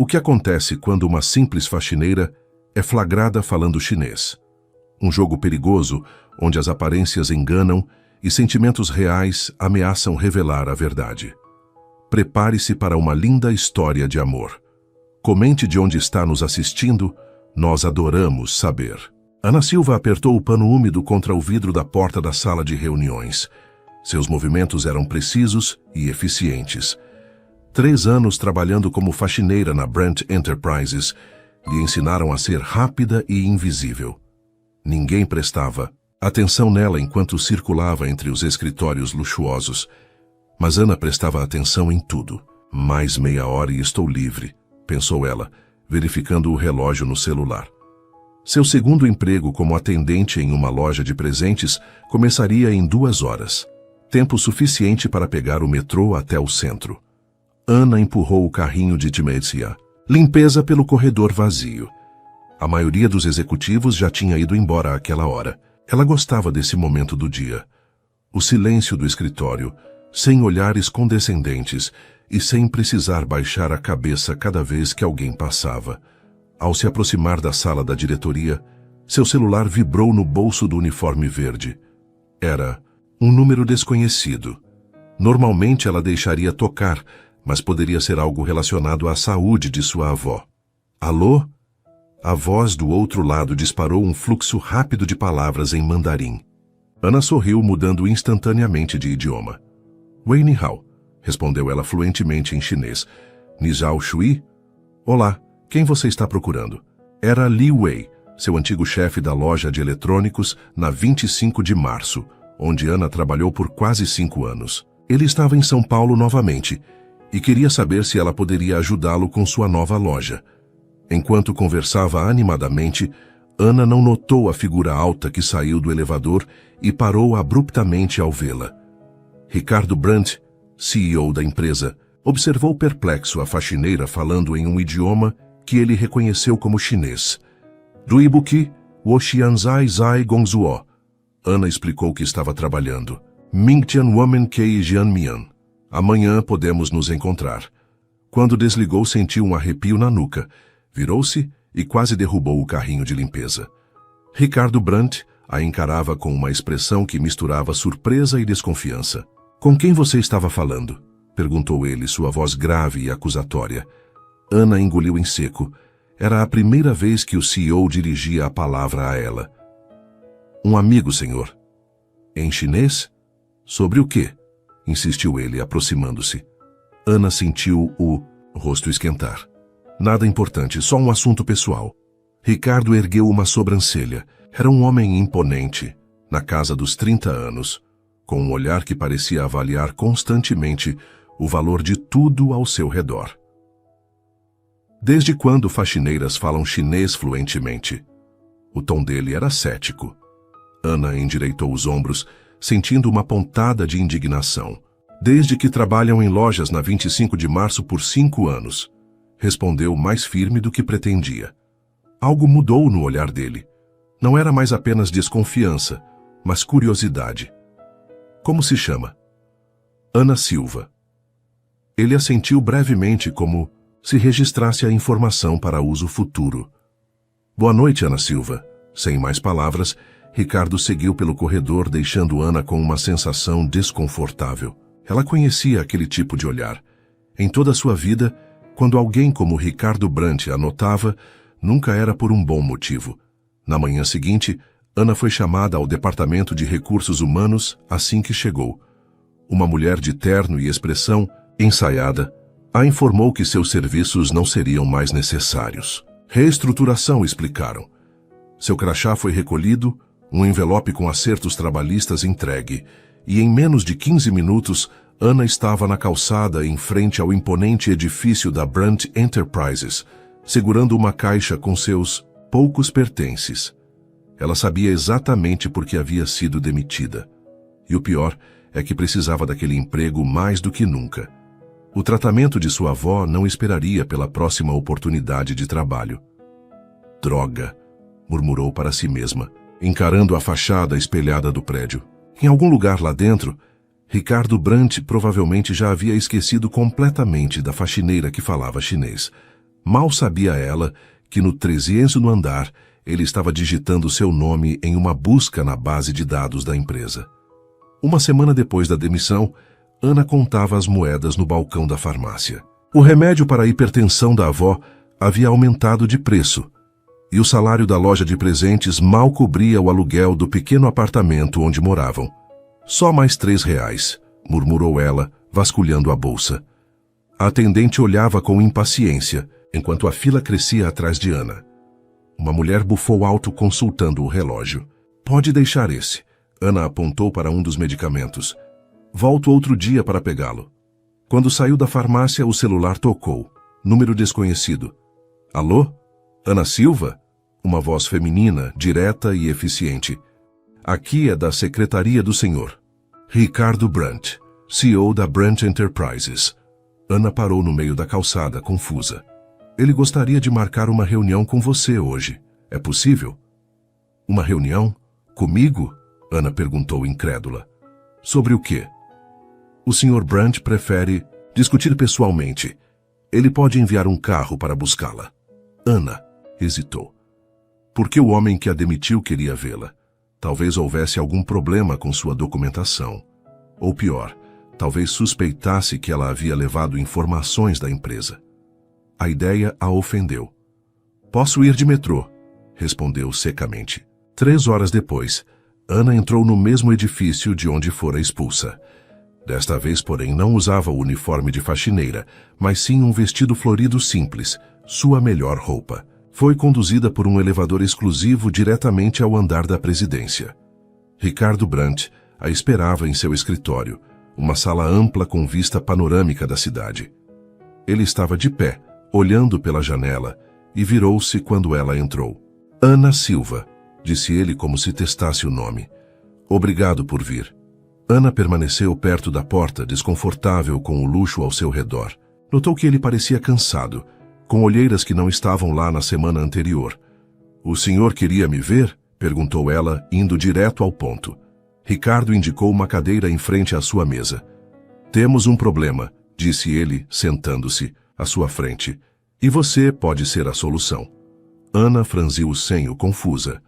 O que acontece quando uma simples faxineira é flagrada falando chinês? Um jogo perigoso onde as aparências enganam e sentimentos reais ameaçam revelar a verdade. Prepare-se para uma linda história de amor. Comente de onde está nos assistindo, nós adoramos saber. Ana Silva apertou o pano úmido contra o vidro da porta da sala de reuniões. Seus movimentos eram precisos e eficientes. 3 anos trabalhando como faxineira na Brent Enterprises lhe ensinaram a ser rápida e invisível. Ninguém prestava atenção nela enquanto circulava entre os escritórios luxuosos. Mas Ana prestava atenção em tudo. Mais meia hora e estou livre, pensou ela, verificando o relógio no celular. Seu segundo emprego como atendente em uma loja de presentes começaria em 2 horas. Tempo suficiente para pegar o metrô até o centro. Ana empurrou o carrinho de Demetria. Limpeza pelo corredor vazio. A maioria dos executivos já tinha ido embora àquela hora. Ela gostava desse momento do dia. O silêncio do escritório, sem olhares condescendentes e sem precisar baixar a cabeça cada vez que alguém passava. Ao se aproximar da sala da diretoria, seu celular vibrou no bolso do uniforme verde. Era um número desconhecido. Normalmente ela deixaria tocar, mas poderia ser algo relacionado à saúde de sua avó. Alô? A voz do outro lado disparou um fluxo rápido de palavras em mandarim. Ana sorriu, mudando instantaneamente de idioma. Wei Ni Hao, respondeu ela fluentemente em chinês. Ni Zhao Shui? Olá, quem você está procurando? Era Li Wei, seu antigo chefe da loja de eletrônicos, na 25 de março, onde Ana trabalhou por quase 5 anos. Ele estava em São Paulo novamente e queria saber se ela poderia ajudá-lo com sua nova loja. Enquanto conversava animadamente, Ana não notou a figura alta que saiu do elevador e parou abruptamente ao vê-la. Ricardo Brandt, CEO da empresa, observou perplexo a faxineira falando em um idioma que ele reconheceu como chinês. Duibuki, Woxianzai Zai Gongzuo. Ana explicou que estava trabalhando. Mingtian Woman Kei Jianmian. Amanhã podemos nos encontrar. Quando desligou, sentiu um arrepio na nuca. Virou-se e quase derrubou o carrinho de limpeza. Ricardo Brandt a encarava com uma expressão que misturava surpresa e desconfiança. Com quem você estava falando? Perguntou ele, sua voz grave e acusatória. Ana engoliu em seco. Era a primeira vez que o CEO dirigia a palavra a ela. Um amigo, senhor. Em chinês? Sobre o quê? Insistiu ele, aproximando-se. Ana sentiu o rosto esquentar. Nada importante, só um assunto pessoal. Ricardo ergueu uma sobrancelha. Era um homem imponente, na casa dos 30 anos, com um olhar que parecia avaliar constantemente o valor de tudo ao seu redor. Desde quando faxineiras falam chinês fluentemente? O tom dele era cético. Ana endireitou os ombros, sentindo uma pontada de indignação. Desde que trabalham em lojas na 25 de março por 5 anos, respondeu mais firme do que pretendia. Algo mudou no olhar dele. Não era mais apenas desconfiança, mas curiosidade. Como se chama? Ana Silva. Ele assentiu brevemente, como se registrasse a informação para uso futuro. Boa noite, Ana Silva. Sem mais palavras, Ricardo seguiu pelo corredor, deixando Ana com uma sensação desconfortável. Ela conhecia aquele tipo de olhar. Em toda a sua vida, quando alguém como Ricardo Brandt a notava, nunca era por um bom motivo. Na manhã seguinte, Ana foi chamada ao Departamento de Recursos Humanos assim que chegou. Uma mulher de terno e expressão ensaiada a informou que seus serviços não seriam mais necessários. Reestruturação, explicaram. Seu crachá foi recolhido, um envelope com acertos trabalhistas entregue, e em menos de 15 minutos, Ana estava na calçada em frente ao imponente edifício da Brent Enterprises, segurando uma caixa com seus poucos pertences. Ela sabia exatamente por que havia sido demitida. E o pior é que precisava daquele emprego mais do que nunca. O tratamento de sua avó não esperaria pela próxima oportunidade de trabalho. Droga, murmurou para si mesma, encarando a fachada espelhada do prédio. Em algum lugar lá dentro, Ricardo Brandt provavelmente já havia esquecido completamente da faxineira que falava chinês. Mal sabia ela que no 13º andar ele estava digitando seu nome em uma busca na base de dados da empresa. Uma semana depois da demissão, Ana contava as moedas no balcão da farmácia. O remédio para a hipertensão da avó havia aumentado de preço, e o salário da loja de presentes mal cobria o aluguel do pequeno apartamento onde moravam. Só mais R$3, murmurou ela, vasculhando a bolsa. A atendente olhava com impaciência, enquanto a fila crescia atrás de Ana. Uma mulher bufou alto consultando o relógio. Pode deixar esse. Ana apontou para um dos medicamentos. Volto outro dia para pegá-lo. Quando saiu da farmácia, o celular tocou. Número desconhecido. Alô? Ana Silva? Uma voz feminina, direta e eficiente. Aqui é da secretaria do senhor. Ricardo Brandt, CEO da Brandt Enterprises. Ana parou no meio da calçada, confusa. Ele gostaria de marcar uma reunião com você hoje. É possível? Uma reunião? Comigo? Ana perguntou incrédula. Sobre o quê? O Sr. Brandt prefere discutir pessoalmente. Ele pode enviar um carro para buscá-la. Ana hesitou. Porque o homem que a demitiu queria vê-la. Talvez houvesse algum problema com sua documentação. Ou pior, talvez suspeitasse que ela havia levado informações da empresa. A ideia a ofendeu. Posso ir de metrô, respondeu secamente. 3 horas depois, Ana entrou no mesmo edifício de onde fora expulsa. Desta vez, porém, não usava o uniforme de faxineira, mas sim um vestido florido simples, sua melhor roupa. Foi conduzida por um elevador exclusivo diretamente ao andar da presidência. Ricardo Brandt a esperava em seu escritório, uma sala ampla com vista panorâmica da cidade. Ele estava de pé, olhando pela janela, e virou-se quando ela entrou. Ana Silva, disse ele como se testasse o nome. Obrigado por vir. Ana permaneceu perto da porta, desconfortável com o luxo ao seu redor. Notou que ele parecia cansado, com olheiras que não estavam lá na semana anterior. O senhor queria me ver? Perguntou ela, indo direto ao ponto. Ricardo indicou uma cadeira em frente à sua mesa. Temos um problema, disse ele, sentando-se à sua frente. E você pode ser a solução. Ana franziu o senho, confusa.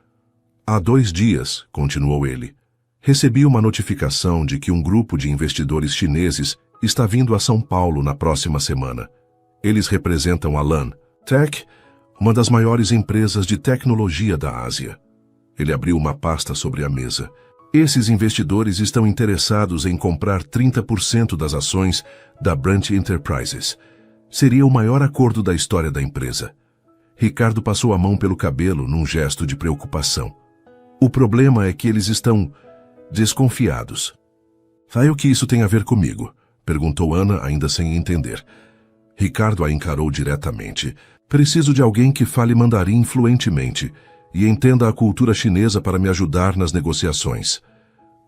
Há 2 dias, continuou ele, recebi uma notificação de que um grupo de investidores chineses está vindo a São Paulo na próxima semana. Eles representam a LAN Tech, uma das maiores empresas de tecnologia da Ásia. Ele abriu uma pasta sobre a mesa. Esses investidores estão interessados em comprar 30% das ações da Brandt Enterprises. Seria o maior acordo da história da empresa. Ricardo passou a mão pelo cabelo num gesto de preocupação. O problema é que eles estão desconfiados. Sabe o que isso tem a ver comigo? Perguntou Ana, ainda sem entender. Ricardo a encarou diretamente. Preciso de alguém que fale mandarim fluentemente e entenda a cultura chinesa para me ajudar nas negociações.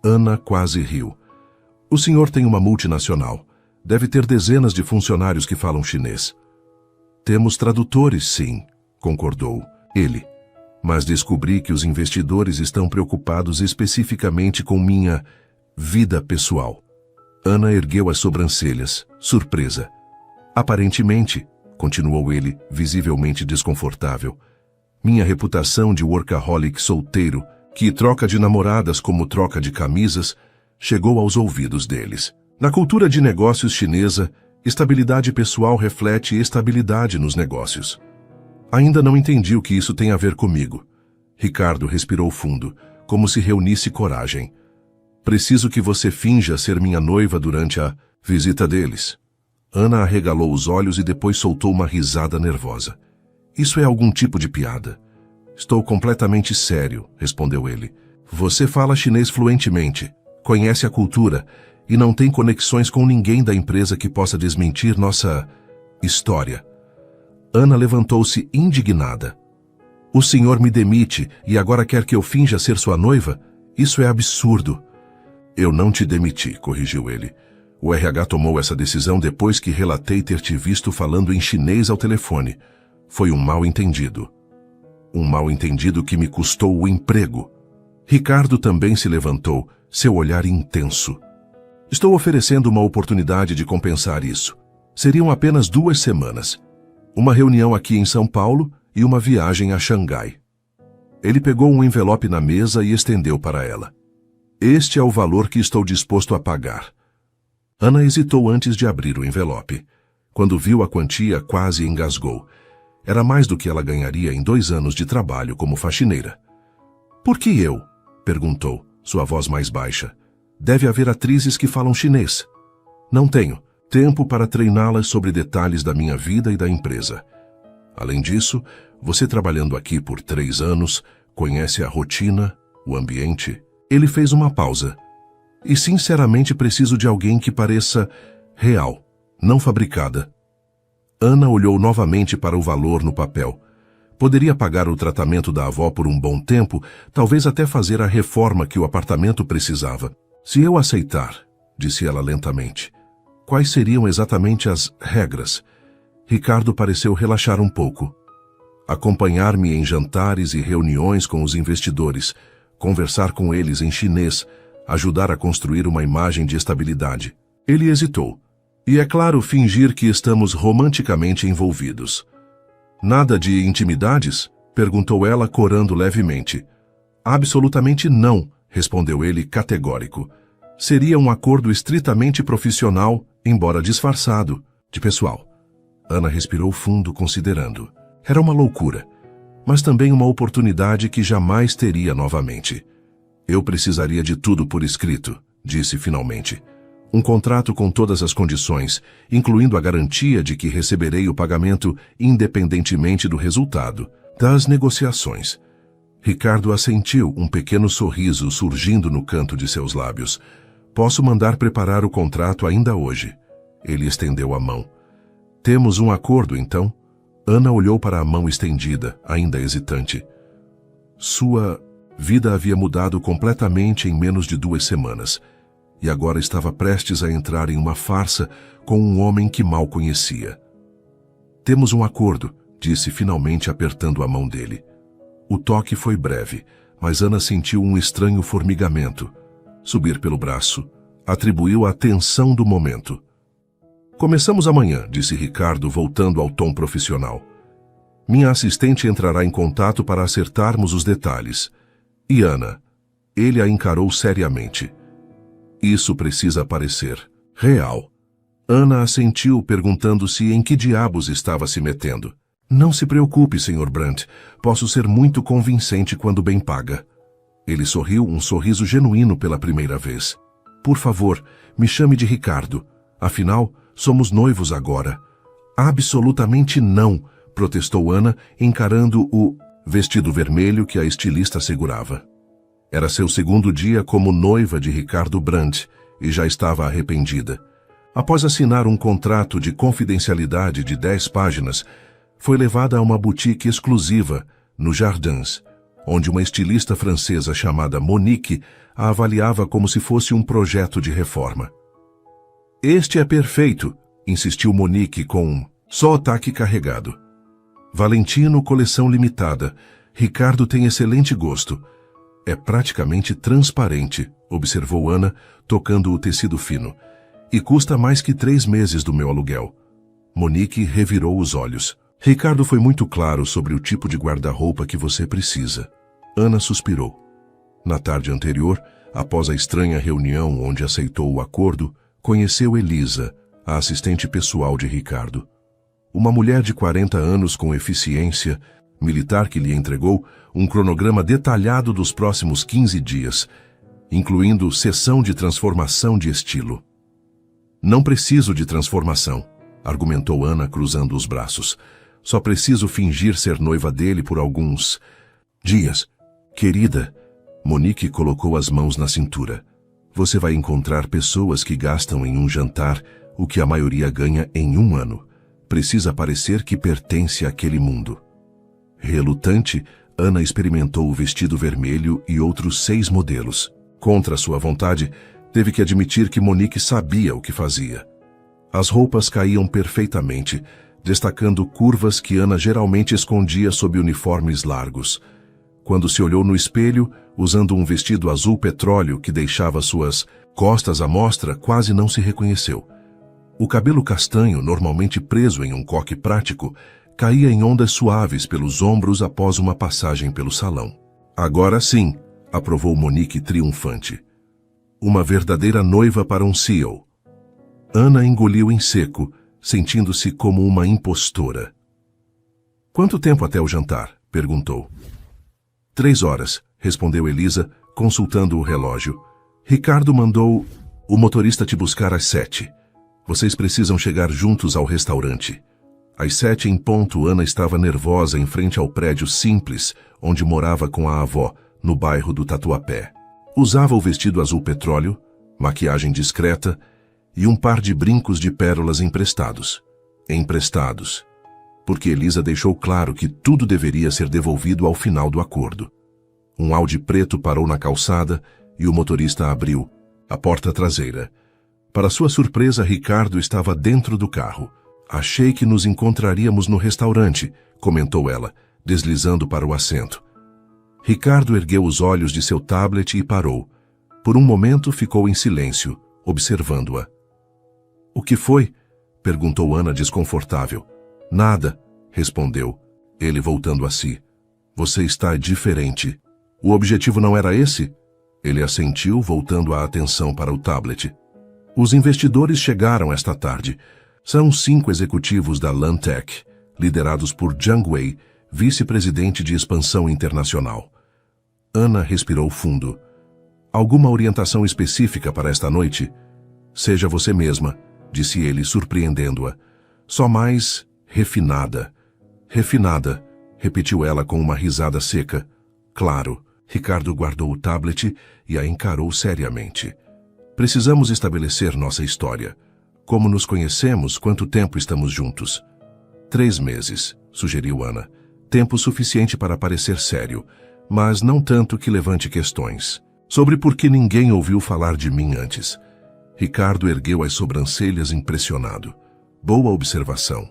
Ana quase riu. O senhor tem uma multinacional. Deve ter dezenas de funcionários que falam chinês. Temos tradutores, sim, concordou ele. Mas descobri que os investidores estão preocupados especificamente com minha vida pessoal. Ana ergueu as sobrancelhas, surpresa. Aparentemente, continuou ele, visivelmente desconfortável, minha reputação de workaholic solteiro, que troca de namoradas como troca de camisas, chegou aos ouvidos deles. Na cultura de negócios chinesa, estabilidade pessoal reflete estabilidade nos negócios. Ainda não entendi o que isso tem a ver comigo. Ricardo respirou fundo, como se reunisse coragem. Preciso que você finja ser minha noiva durante a visita deles. Ana arregalou os olhos e depois soltou uma risada nervosa. Isso é algum tipo de piada? Estou completamente sério, respondeu ele. Você fala chinês fluentemente, conhece a cultura e não tem conexões com ninguém da empresa que possa desmentir nossa história. Ana levantou-se indignada. O senhor me demite e agora quer que eu finja ser sua noiva? Isso é absurdo. Eu não te demiti, corrigiu ele. O RH tomou essa decisão depois que relatei ter te visto falando em chinês ao telefone. Foi um mal-entendido. Um mal-entendido que me custou o emprego. Ricardo também se levantou, seu olhar intenso. Estou oferecendo uma oportunidade de compensar isso. Seriam apenas 2 semanas. Uma reunião aqui em São Paulo e uma viagem a Xangai. Ele pegou um envelope na mesa e estendeu para ela. Este é o valor que estou disposto a pagar. Ana hesitou antes de abrir o envelope. Quando viu a quantia, quase engasgou. Era mais do que ela ganharia em 2 anos de trabalho como faxineira. Por que eu? Perguntou, sua voz mais baixa. Deve haver atrizes que falam chinês. Não tenho tempo para treiná-las sobre detalhes da minha vida e da empresa. Além disso, você trabalhando aqui por 3 anos, conhece a rotina, o ambiente. Ele fez uma pausa. E sinceramente preciso de alguém que pareça real, não fabricada. Ana olhou novamente para o valor no papel. Poderia pagar o tratamento da avó por um bom tempo, talvez até fazer a reforma que o apartamento precisava. Se eu aceitar, disse ela lentamente, quais seriam exatamente as regras? Ricardo pareceu relaxar um pouco. Acompanhar-me em jantares e reuniões com os investidores, conversar com eles em chinês, ajudar a construir uma imagem de estabilidade. Ele hesitou. E é claro, fingir que estamos romanticamente envolvidos. Nada de intimidades? Perguntou ela, corando levemente. Absolutamente não, respondeu ele categórico. Seria um acordo estritamente profissional, embora disfarçado, de pessoal. Ana respirou fundo, considerando. Era uma loucura, mas também uma oportunidade que jamais teria novamente. Eu precisaria de tudo por escrito, disse finalmente. Um contrato com todas as condições, incluindo a garantia de que receberei o pagamento independentemente do resultado das negociações. Ricardo assentiu, um pequeno sorriso surgindo no canto de seus lábios. Posso mandar preparar o contrato ainda hoje. Ele estendeu a mão. Temos um acordo, então? Ana olhou para a mão estendida, ainda hesitante. Sua vida havia mudado completamente em menos de 2 semanas. E agora estava prestes a entrar em uma farsa com um homem que mal conhecia. Temos um acordo, disse finalmente apertando a mão dele. O toque foi breve, mas Ana sentiu um estranho formigamento. Subir pelo braço. Atribuiu a tensão do momento. Começamos amanhã, disse Ricardo, voltando ao tom profissional. Minha assistente entrará em contato para acertarmos os detalhes. E Ana? Ele a encarou seriamente. Isso precisa parecer real. Ana assentiu, perguntando-se em que diabos estava se metendo. Não se preocupe, Sr. Brandt. Posso ser muito convincente quando bem paga. Ele sorriu, um sorriso genuíno pela primeira vez. Por favor, me chame de Ricardo. Afinal, somos noivos agora. Absolutamente não, protestou Ana, encarando o vestido vermelho que a estilista segurava. Era seu 2º dia como noiva de Ricardo Brandt e já estava arrependida. Após assinar um contrato de confidencialidade de 10 páginas, foi levada a uma boutique exclusiva, no Jardins, onde uma estilista francesa chamada Monique a avaliava como se fosse um projeto de reforma. Este é perfeito, insistiu Monique com um sotaque carregado. Valentino, coleção limitada. Ricardo tem excelente gosto. É praticamente transparente, observou Ana, tocando o tecido fino. E custa mais que 3 meses do meu aluguel. Monique revirou os olhos. Ricardo foi muito claro sobre o tipo de guarda-roupa que você precisa. Ana suspirou. Na tarde anterior, após a estranha reunião onde aceitou o acordo, conheceu Elisa, a assistente pessoal de Ricardo. Uma mulher de 40 anos com eficiência, militar que lhe entregou um cronograma detalhado dos próximos 15 dias, incluindo sessão de transformação de estilo. Não preciso de transformação, argumentou Ana cruzando os braços. Só preciso fingir ser noiva dele por alguns dias. Querida, Monique colocou as mãos na cintura. Você vai encontrar pessoas que gastam em um jantar o que a maioria ganha em 1 ano. Precisa parecer que pertence àquele mundo. Relutante, Ana experimentou o vestido vermelho e outros 6 modelos. Contra sua vontade, teve que admitir que Monique sabia o que fazia. As roupas caíam perfeitamente, destacando curvas que Ana geralmente escondia sob uniformes largos. Quando se olhou no espelho, usando um vestido azul petróleo que deixava suas costas à mostra, quase não se reconheceu. O cabelo castanho, normalmente preso em um coque prático, caía em ondas suaves pelos ombros após uma passagem pelo salão. Agora sim, aprovou Monique triunfante. Uma verdadeira noiva para um CEO. Ana engoliu em seco, sentindo-se como uma impostora. Quanto tempo até o jantar? Perguntou. 3 horas, respondeu Elisa, consultando o relógio. Ricardo mandou o motorista te buscar às 7. Vocês precisam chegar juntos ao restaurante. Às 7 em ponto, Ana estava nervosa em frente ao prédio simples, onde morava com a avó, no bairro do Tatuapé. Usava o vestido azul petróleo, maquiagem discreta e um par de brincos de pérolas emprestados. Emprestados. Porque Elisa deixou claro que tudo deveria ser devolvido ao final do acordo. Um Audi preto parou na calçada e o motorista abriu a porta traseira. Para sua surpresa, Ricardo estava dentro do carro. Achei que nos encontraríamos no restaurante, comentou ela, deslizando para o assento. Ricardo ergueu os olhos de seu tablet e parou. Por um momento ficou em silêncio, observando-a. O que foi? Perguntou Ana desconfortável. Nada, respondeu, ele voltando a si. Você está diferente. O objetivo não era esse? Ele assentiu, voltando a atenção para o tablet. Os investidores chegaram esta tarde. São 5 executivos da Lantec, liderados por Jiang Wei, vice-presidente de expansão internacional. Ana respirou fundo. Alguma orientação específica para esta noite? Seja você mesma, disse ele, surpreendendo-a. Só mais refinada. Refinada, repetiu ela com uma risada seca. Claro. Ricardo guardou o tablet e a encarou seriamente. Precisamos estabelecer nossa história. Como nos conhecemos, quanto tempo estamos juntos? 3 meses, sugeriu Ana. Tempo suficiente para parecer sério, mas não tanto que levante questões. Sobre por que ninguém ouviu falar de mim antes. Ricardo ergueu as sobrancelhas impressionado. Boa observação.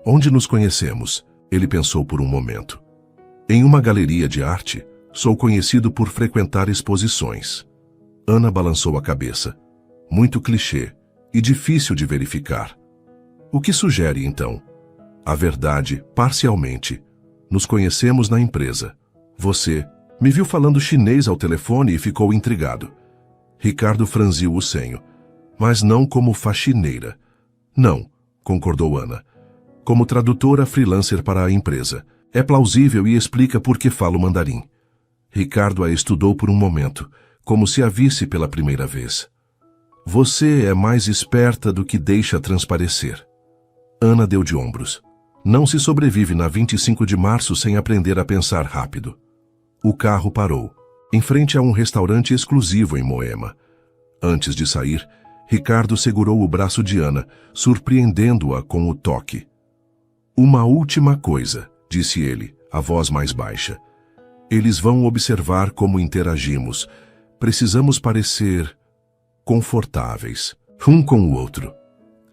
Onde nos conhecemos? Ele pensou por um momento. Em uma galeria de arte. Sou conhecido por frequentar exposições. Ana balançou a cabeça. Muito clichê e difícil de verificar. O que sugere, então? A verdade, parcialmente. Nos conhecemos na empresa. Você me viu falando chinês ao telefone e ficou intrigado. Ricardo franziu o senho. Mas não como faxineira. Não, concordou Ana. Como tradutora freelancer para a empresa. É plausível e explica por que falo mandarim. Ricardo a estudou por um momento, como se a visse pela primeira vez. Você é mais esperta do que deixa transparecer. Ana deu de ombros. Não se sobrevive na 25 de março sem aprender a pensar rápido. O carro parou, em frente a um restaurante exclusivo em Moema. Antes de sair, Ricardo segurou o braço de Ana, surpreendendo-a com o toque. Uma última coisa, disse ele, a voz mais baixa. Eles vão observar como interagimos. Precisamos parecer confortáveis, um com o outro.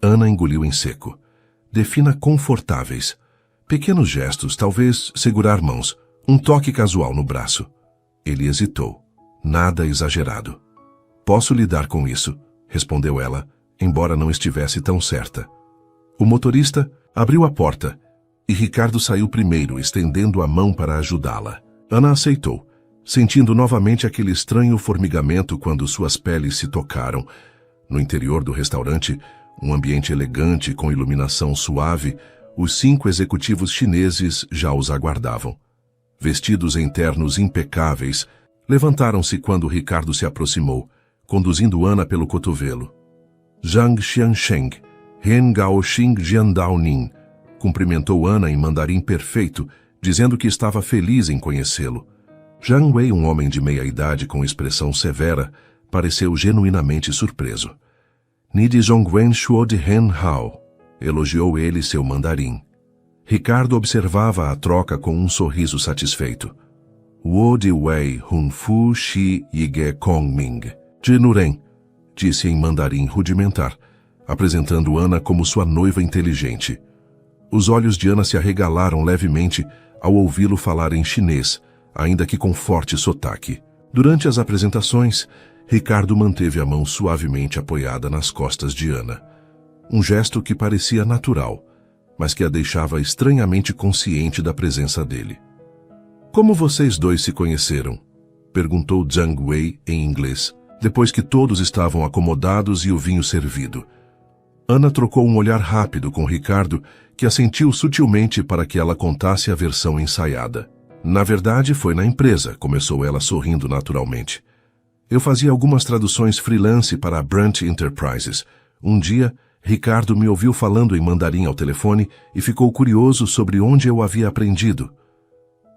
Ana engoliu em seco. Defina confortáveis. Pequenos gestos, talvez segurar mãos, um toque casual no braço. Ele hesitou. Nada exagerado. Posso lidar com isso, respondeu ela, embora não estivesse tão certa. O motorista abriu a porta e Ricardo saiu primeiro, estendendo a mão para ajudá-la. Ana aceitou, sentindo novamente aquele estranho formigamento quando suas peles se tocaram. No interior do restaurante, um ambiente elegante com iluminação suave, os 5 executivos chineses já os aguardavam. Vestidos em ternos impecáveis, levantaram-se quando Ricardo se aproximou, conduzindo Ana pelo cotovelo. Zhang Xiansheng, Ren Gaoxing Jiandaonin, cumprimentou Ana em mandarim perfeito, dizendo que estava feliz em conhecê-lo. Jiang Wei, um homem de meia-idade com expressão severa, pareceu genuinamente surpreso. Nidi Zhongwen Shuo de Hen Hao, elogiou ele seu mandarim. Ricardo observava a troca com um sorriso satisfeito. Wo de Wei Hun Fu Shi Yige Kong Ming. De Nuren, disse em mandarim rudimentar, apresentando Ana como sua noiva inteligente. Os olhos de Ana se arregalaram levemente ao ouvi-lo falar em chinês, ainda que com forte sotaque. Durante as apresentações, Ricardo manteve a mão suavemente apoiada nas costas de Ana. Um gesto que parecia natural, mas que a deixava estranhamente consciente da presença dele. Como vocês dois se conheceram? Perguntou Zhang Wei em inglês, depois que todos estavam acomodados e o vinho servido. Ana trocou um olhar rápido com Ricardo, que assentiu sutilmente para que ela contasse a versão ensaiada. Na verdade, foi na empresa, começou ela sorrindo naturalmente. Eu fazia algumas traduções freelance para a Brant Enterprises. Um dia, Ricardo me ouviu falando em mandarim ao telefone e ficou curioso sobre onde eu havia aprendido.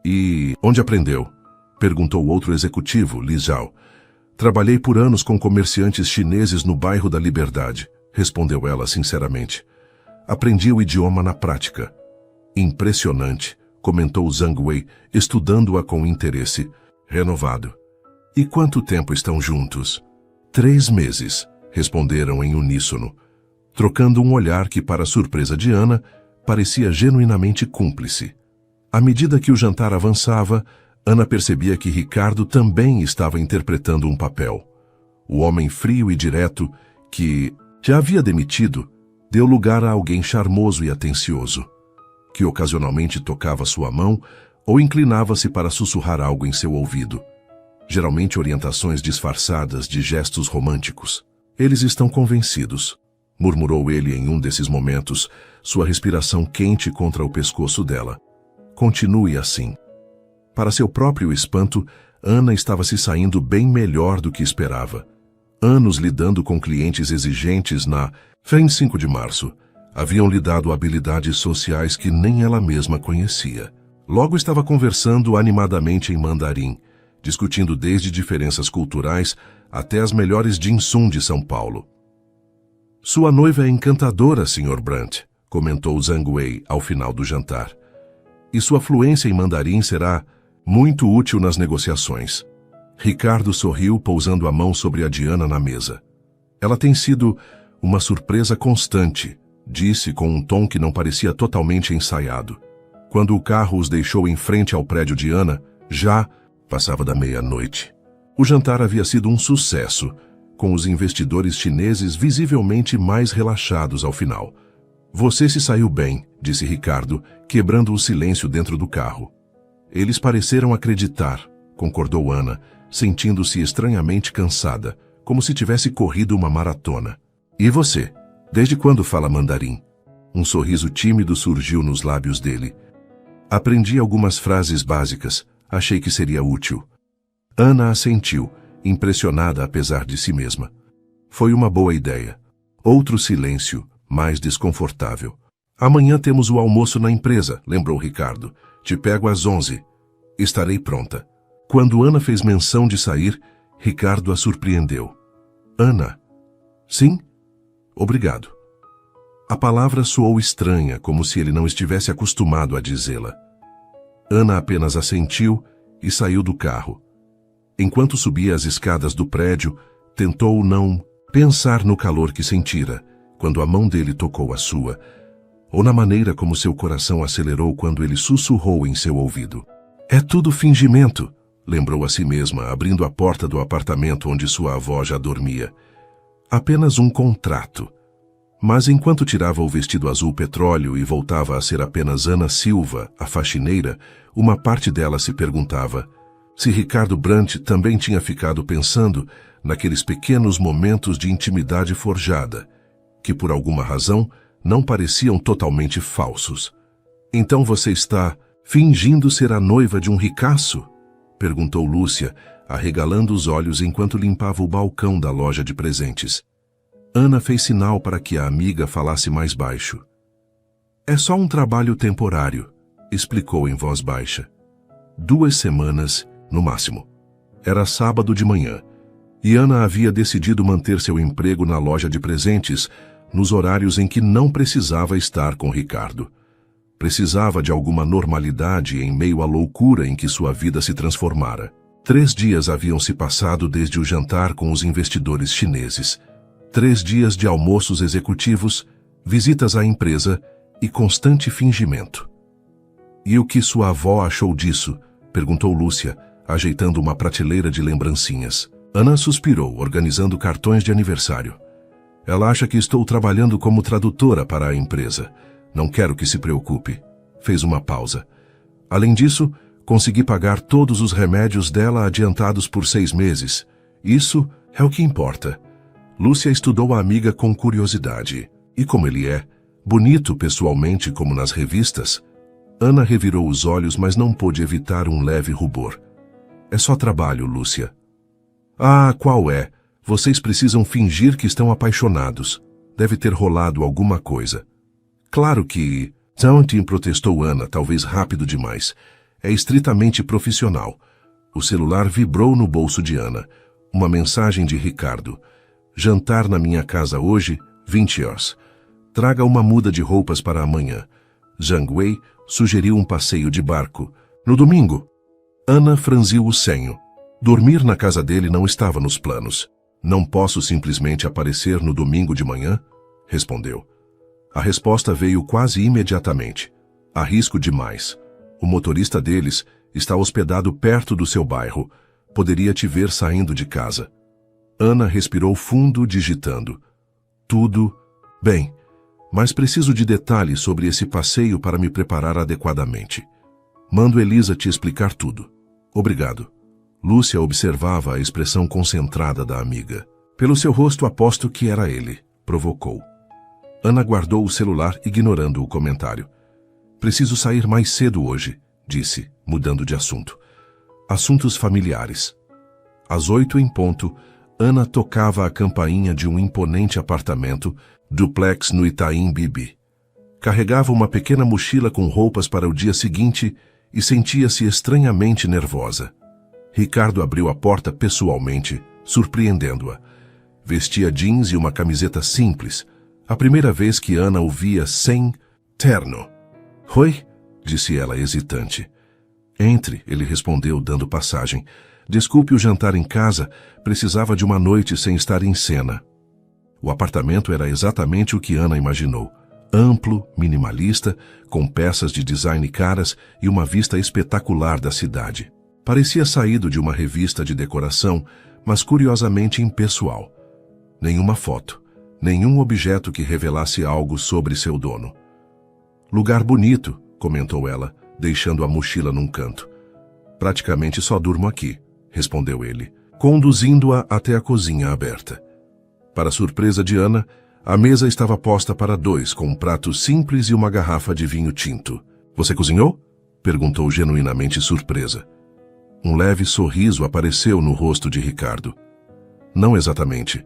E onde aprendeu? Perguntou outro executivo, Li Zhao. Trabalhei por anos com comerciantes chineses no bairro da Liberdade, respondeu ela sinceramente. Aprendi o idioma na prática. Impressionante, comentou Zhang Wei, estudando-a com interesse renovado. E quanto tempo estão juntos? 3 meses, responderam em uníssono, trocando um olhar que, para surpresa de Ana, parecia genuinamente cúmplice. À medida que o jantar avançava, Ana percebia que Ricardo também estava interpretando um papel. O homem frio e direto, que já havia demitido, deu lugar a alguém charmoso e atencioso, que ocasionalmente tocava sua mão ou inclinava-se para sussurrar algo em seu ouvido, geralmente orientações disfarçadas de gestos românticos. Eles estão convencidos, murmurou ele em um desses momentos, sua respiração quente contra o pescoço dela. Continue assim. Para seu próprio espanto, Ana estava se saindo bem melhor do que esperava. Anos lidando com clientes exigentes na 25 de março, haviam lhe dado habilidades sociais que nem ela mesma conhecia. Logo estava conversando animadamente em mandarim, discutindo desde diferenças culturais até as melhores dim-sum de São Paulo. Sua noiva é encantadora, Sr. Brant, comentou Zhang Wei ao final do jantar. E sua fluência em mandarim será muito útil nas negociações. Ricardo sorriu, pousando a mão sobre a Diana na mesa. Ela tem sido uma surpresa constante, disse com um tom que não parecia totalmente ensaiado. Quando o carro os deixou em frente ao prédio de Ana, já passava da meia-noite. O jantar havia sido um sucesso, com os investidores chineses visivelmente mais relaxados ao final. Você se saiu bem, disse Ricardo, quebrando o silêncio dentro do carro. Eles pareceram acreditar, concordou Ana, sentindo-se estranhamente cansada, como se tivesse corrido uma maratona. E você? Desde quando fala mandarim? Um sorriso tímido surgiu nos lábios dele. Aprendi algumas frases básicas. Achei que seria útil. Ana assentiu, impressionada apesar de si mesma. Foi uma boa ideia. Outro silêncio, mais desconfortável. Amanhã temos o almoço na empresa, lembrou Ricardo. Te pego às 11. Estarei pronta. Quando Ana fez menção de sair, Ricardo a surpreendeu. Ana? Sim? Obrigado. A palavra soou estranha, como se ele não estivesse acostumado a dizê-la. Ana apenas assentiu e saiu do carro. Enquanto subia as escadas do prédio, tentou não pensar no calor que sentira quando a mão dele tocou a sua, ou na maneira como seu coração acelerou quando ele sussurrou em seu ouvido. É tudo fingimento, lembrou a si mesma, abrindo a porta do apartamento onde sua avó já dormia. Apenas um contrato. Mas enquanto tirava o vestido azul petróleo e voltava a ser apenas Ana Silva, a faxineira, uma parte dela se perguntava se Ricardo Brant também tinha ficado pensando naqueles pequenos momentos de intimidade forjada, que por alguma razão não pareciam totalmente falsos. Então você está fingindo ser a noiva de um ricaço? Perguntou Lúcia, arregalando os olhos enquanto limpava o balcão da loja de presentes. Ana fez sinal para que a amiga falasse mais baixo. É só um trabalho temporário, explicou em voz baixa. 2 semanas, no máximo. Era sábado de manhã, e Ana havia decidido manter seu emprego na loja de presentes nos horários em que não precisava estar com Ricardo. Precisava de alguma normalidade em meio à loucura em que sua vida se transformara. 3 dias haviam se passado desde o jantar com os investidores chineses. 3 dias de almoços executivos, visitas à empresa e constante fingimento. E o que sua avó achou disso? Perguntou Lúcia, ajeitando uma prateleira de lembrancinhas. Ana suspirou, organizando cartões de aniversário. Ela acha que estou trabalhando como tradutora para a empresa. Não quero que se preocupe. Fez uma pausa. Além disso, consegui pagar todos os remédios dela adiantados por 6 meses. Isso é o que importa. Lúcia estudou a amiga com curiosidade. E como ele é, bonito pessoalmente como nas revistas, Ana revirou os olhos, mas não pôde evitar um leve rubor. É só trabalho, Lúcia. Ah, qual é? Vocês precisam fingir que estão apaixonados. Deve ter rolado alguma coisa. Claro que... Don't, protestou Ana, talvez rápido demais. É estritamente profissional. O celular vibrou no bolso de Ana. Uma mensagem de Ricardo. Jantar na minha casa hoje, 20 horas. Traga uma muda de roupas para amanhã. Zhang Wei sugeriu um passeio de barco. No domingo. Ana franziu o senho. Dormir na casa dele não estava nos planos. Não posso simplesmente aparecer no domingo de manhã? Respondeu. A resposta veio quase imediatamente. Arrisco demais. O motorista deles está hospedado perto do seu bairro. Poderia te ver saindo de casa. Ana respirou fundo, digitando. Tudo bem, mas preciso de detalhes sobre esse passeio para me preparar adequadamente. Mando Elisa te explicar tudo. Obrigado. Lúcia observava a expressão concentrada da amiga. Pelo seu rosto aposto que era ele, provocou. Ana guardou o celular, ignorando o comentário. Preciso sair mais cedo hoje, disse, mudando de assunto. Assuntos familiares. Às 8 em ponto, Ana tocava a campainha de um imponente apartamento, duplex no Itaim Bibi. Carregava uma pequena mochila com roupas para o dia seguinte e sentia-se estranhamente nervosa. Ricardo abriu a porta pessoalmente, surpreendendo-a. Vestia jeans e uma camiseta simples, a primeira vez que Ana o via sem terno. Oi? Disse ela hesitante. Entre, ele respondeu, dando passagem. Desculpe o jantar em casa, precisava de uma noite sem estar em cena. O apartamento era exatamente o que Ana imaginou. Amplo, minimalista, com peças de design caras e uma vista espetacular da cidade. Parecia saído de uma revista de decoração, mas curiosamente impessoal. Nenhuma foto, nenhum objeto que revelasse algo sobre seu dono. Lugar bonito, comentou ela, deixando a mochila num canto. Praticamente só durmo aqui, respondeu ele, conduzindo-a até a cozinha aberta. Para surpresa de Ana, a mesa estava posta para 2, com um prato simples e uma garrafa de vinho tinto. Você cozinhou? Perguntou genuinamente surpresa. Um leve sorriso apareceu no rosto de Ricardo. Não exatamente.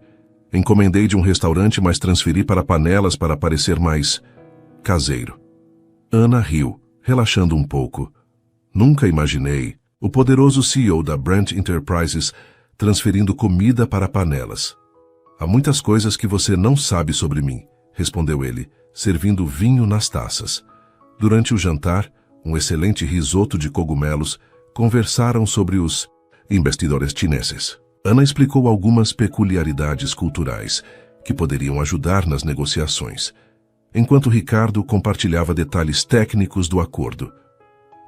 Encomendei de um restaurante, mas transferi para panelas para parecer mais caseiro. Ana riu, relaxando um pouco. Nunca imaginei o poderoso CEO da Brand Enterprises transferindo comida para panelas. Há muitas coisas que você não sabe sobre mim, respondeu ele, servindo vinho nas taças. Durante o jantar, um excelente risoto de cogumelos, conversaram sobre os investidores chineses. Ana explicou algumas peculiaridades culturais que poderiam ajudar nas negociações, enquanto Ricardo compartilhava detalhes técnicos do acordo.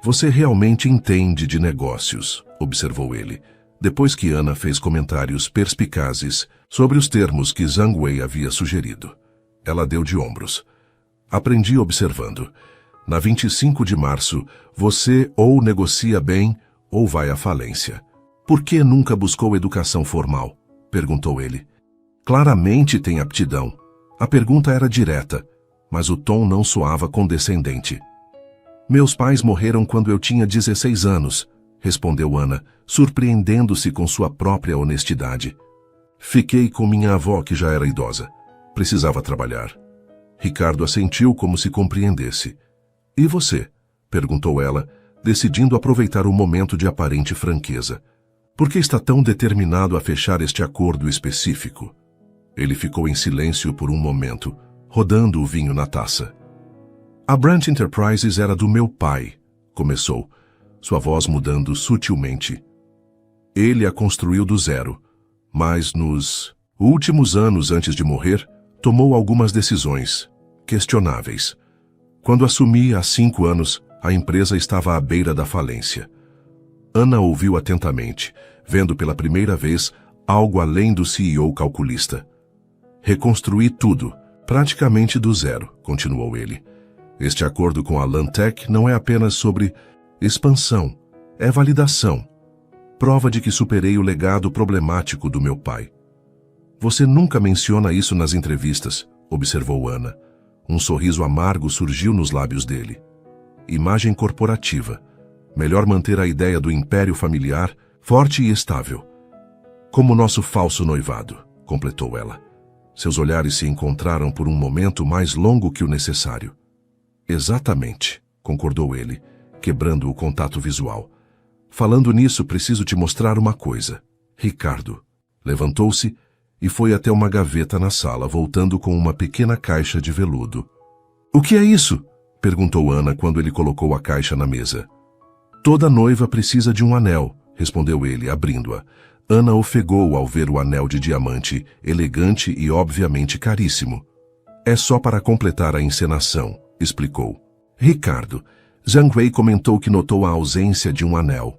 Você realmente entende de negócios, observou ele, depois que Ana fez comentários perspicazes sobre os termos que Zhang Wei havia sugerido. Ela deu de ombros. Aprendi observando. Na 25 de março, você ou negocia bem ou vai à falência. Por que nunca buscou educação formal? Perguntou ele. Claramente tem aptidão. A pergunta era direta, mas o tom não soava condescendente. Meus pais morreram quando eu tinha 16 anos, respondeu Ana, surpreendendo-se com sua própria honestidade. Fiquei com minha avó, que já era idosa. Precisava trabalhar. Ricardo assentiu como se compreendesse. E você? Perguntou ela, decidindo aproveitar o momento de aparente franqueza. Por que está tão determinado a fechar este acordo específico? Ele ficou em silêncio por um momento, rodando o vinho na taça. A Brand Enterprises era do meu pai, começou, sua voz mudando sutilmente. Ele a construiu do zero, mas nos últimos anos antes de morrer, tomou algumas decisões questionáveis. Quando assumi há 5 anos, a empresa estava à beira da falência. Ana ouviu atentamente, vendo pela primeira vez algo além do CEO calculista. Reconstruí tudo, praticamente do zero, continuou ele. Este acordo com a Lantec não é apenas sobre expansão, é validação. Prova de que superei o legado problemático do meu pai. Você nunca menciona isso nas entrevistas, observou Ana. Um sorriso amargo surgiu nos lábios dele. Imagem corporativa. Melhor manter a ideia do império familiar forte e estável. Como nosso falso noivado, completou ela. Seus olhares se encontraram por um momento mais longo que o necessário. Exatamente, concordou ele, quebrando o contato visual. Falando nisso, preciso te mostrar uma coisa. Ricardo levantou-se e foi até uma gaveta na sala, voltando com uma pequena caixa de veludo. O que é isso? Perguntou Ana quando ele colocou a caixa na mesa. Toda noiva precisa de um anel, respondeu ele, abrindo-a. Ana ofegou ao ver o anel de diamante, elegante e obviamente caríssimo. É só para completar a encenação, explicou. Ricardo, Zhang Wei comentou que notou a ausência de um anel.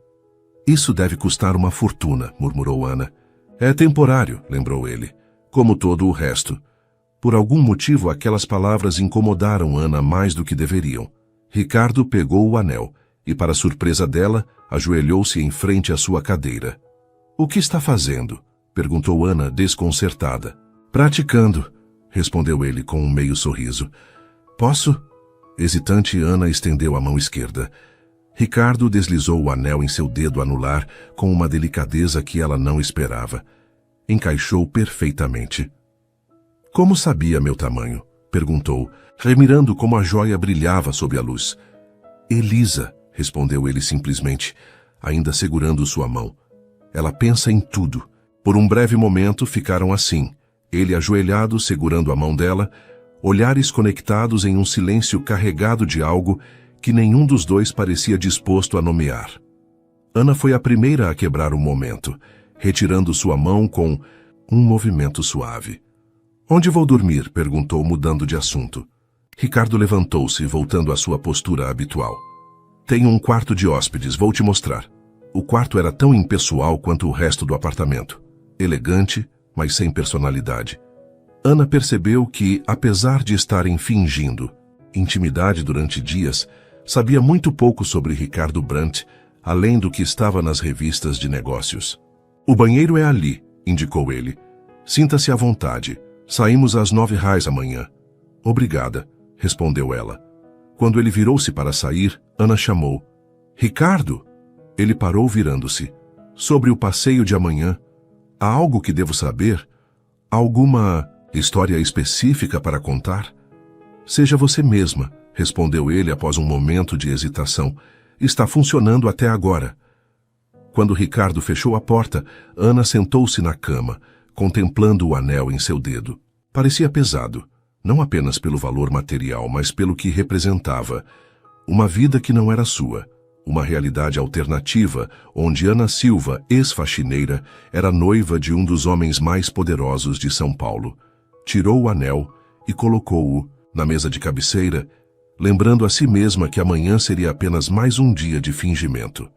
Isso deve custar uma fortuna, murmurou Ana. É temporário, lembrou ele, como todo o resto. Por algum motivo, aquelas palavras incomodaram Ana mais do que deveriam. Ricardo pegou o anel e, para surpresa dela, ajoelhou-se em frente à sua cadeira. O que está fazendo? Perguntou Ana, desconcertada. Praticando, respondeu ele com um meio sorriso. Posso? Hesitante, Ana estendeu a mão esquerda. Ricardo deslizou o anel em seu dedo anular com uma delicadeza que ela não esperava. Encaixou perfeitamente. Como sabia meu tamanho? Perguntou, remirando como a joia brilhava sob a luz. Elisa, respondeu ele simplesmente, ainda segurando sua mão. Ela pensa em tudo. Por um breve momento ficaram assim, ele ajoelhado segurando a mão dela, olhares conectados em um silêncio carregado de algo que nenhum dos dois parecia disposto a nomear. Ana foi a primeira a quebrar o momento, retirando sua mão com um movimento suave. Onde vou dormir? Perguntou, mudando de assunto. Ricardo levantou-se, voltando à sua postura habitual. Tenho um quarto de hóspedes, vou te mostrar. O quarto era tão impessoal quanto o resto do apartamento. Elegante, mas sem personalidade. Ana percebeu que, apesar de estarem fingindo intimidade durante dias, sabia muito pouco sobre Ricardo Brandt, além do que estava nas revistas de negócios. O banheiro é ali, indicou ele. Sinta-se à vontade. Saímos às 9h amanhã. Obrigada, respondeu ela. Quando ele virou-se para sair, Ana chamou. Ricardo! Ele parou virando-se. Sobre o passeio de amanhã, há algo que devo saber? Alguma história específica para contar? Seja você mesma, respondeu ele após um momento de hesitação. Está funcionando até agora. Quando Ricardo fechou a porta, Ana sentou-se na cama, contemplando o anel em seu dedo. Parecia pesado, não apenas pelo valor material, mas pelo que representava. Uma vida que não era sua. Uma realidade alternativa, onde Ana Silva, ex-faxineira, era noiva de um dos homens mais poderosos de São Paulo. Tirou o anel e colocou-o na mesa de cabeceira, lembrando a si mesma que amanhã seria apenas mais um dia de fingimento.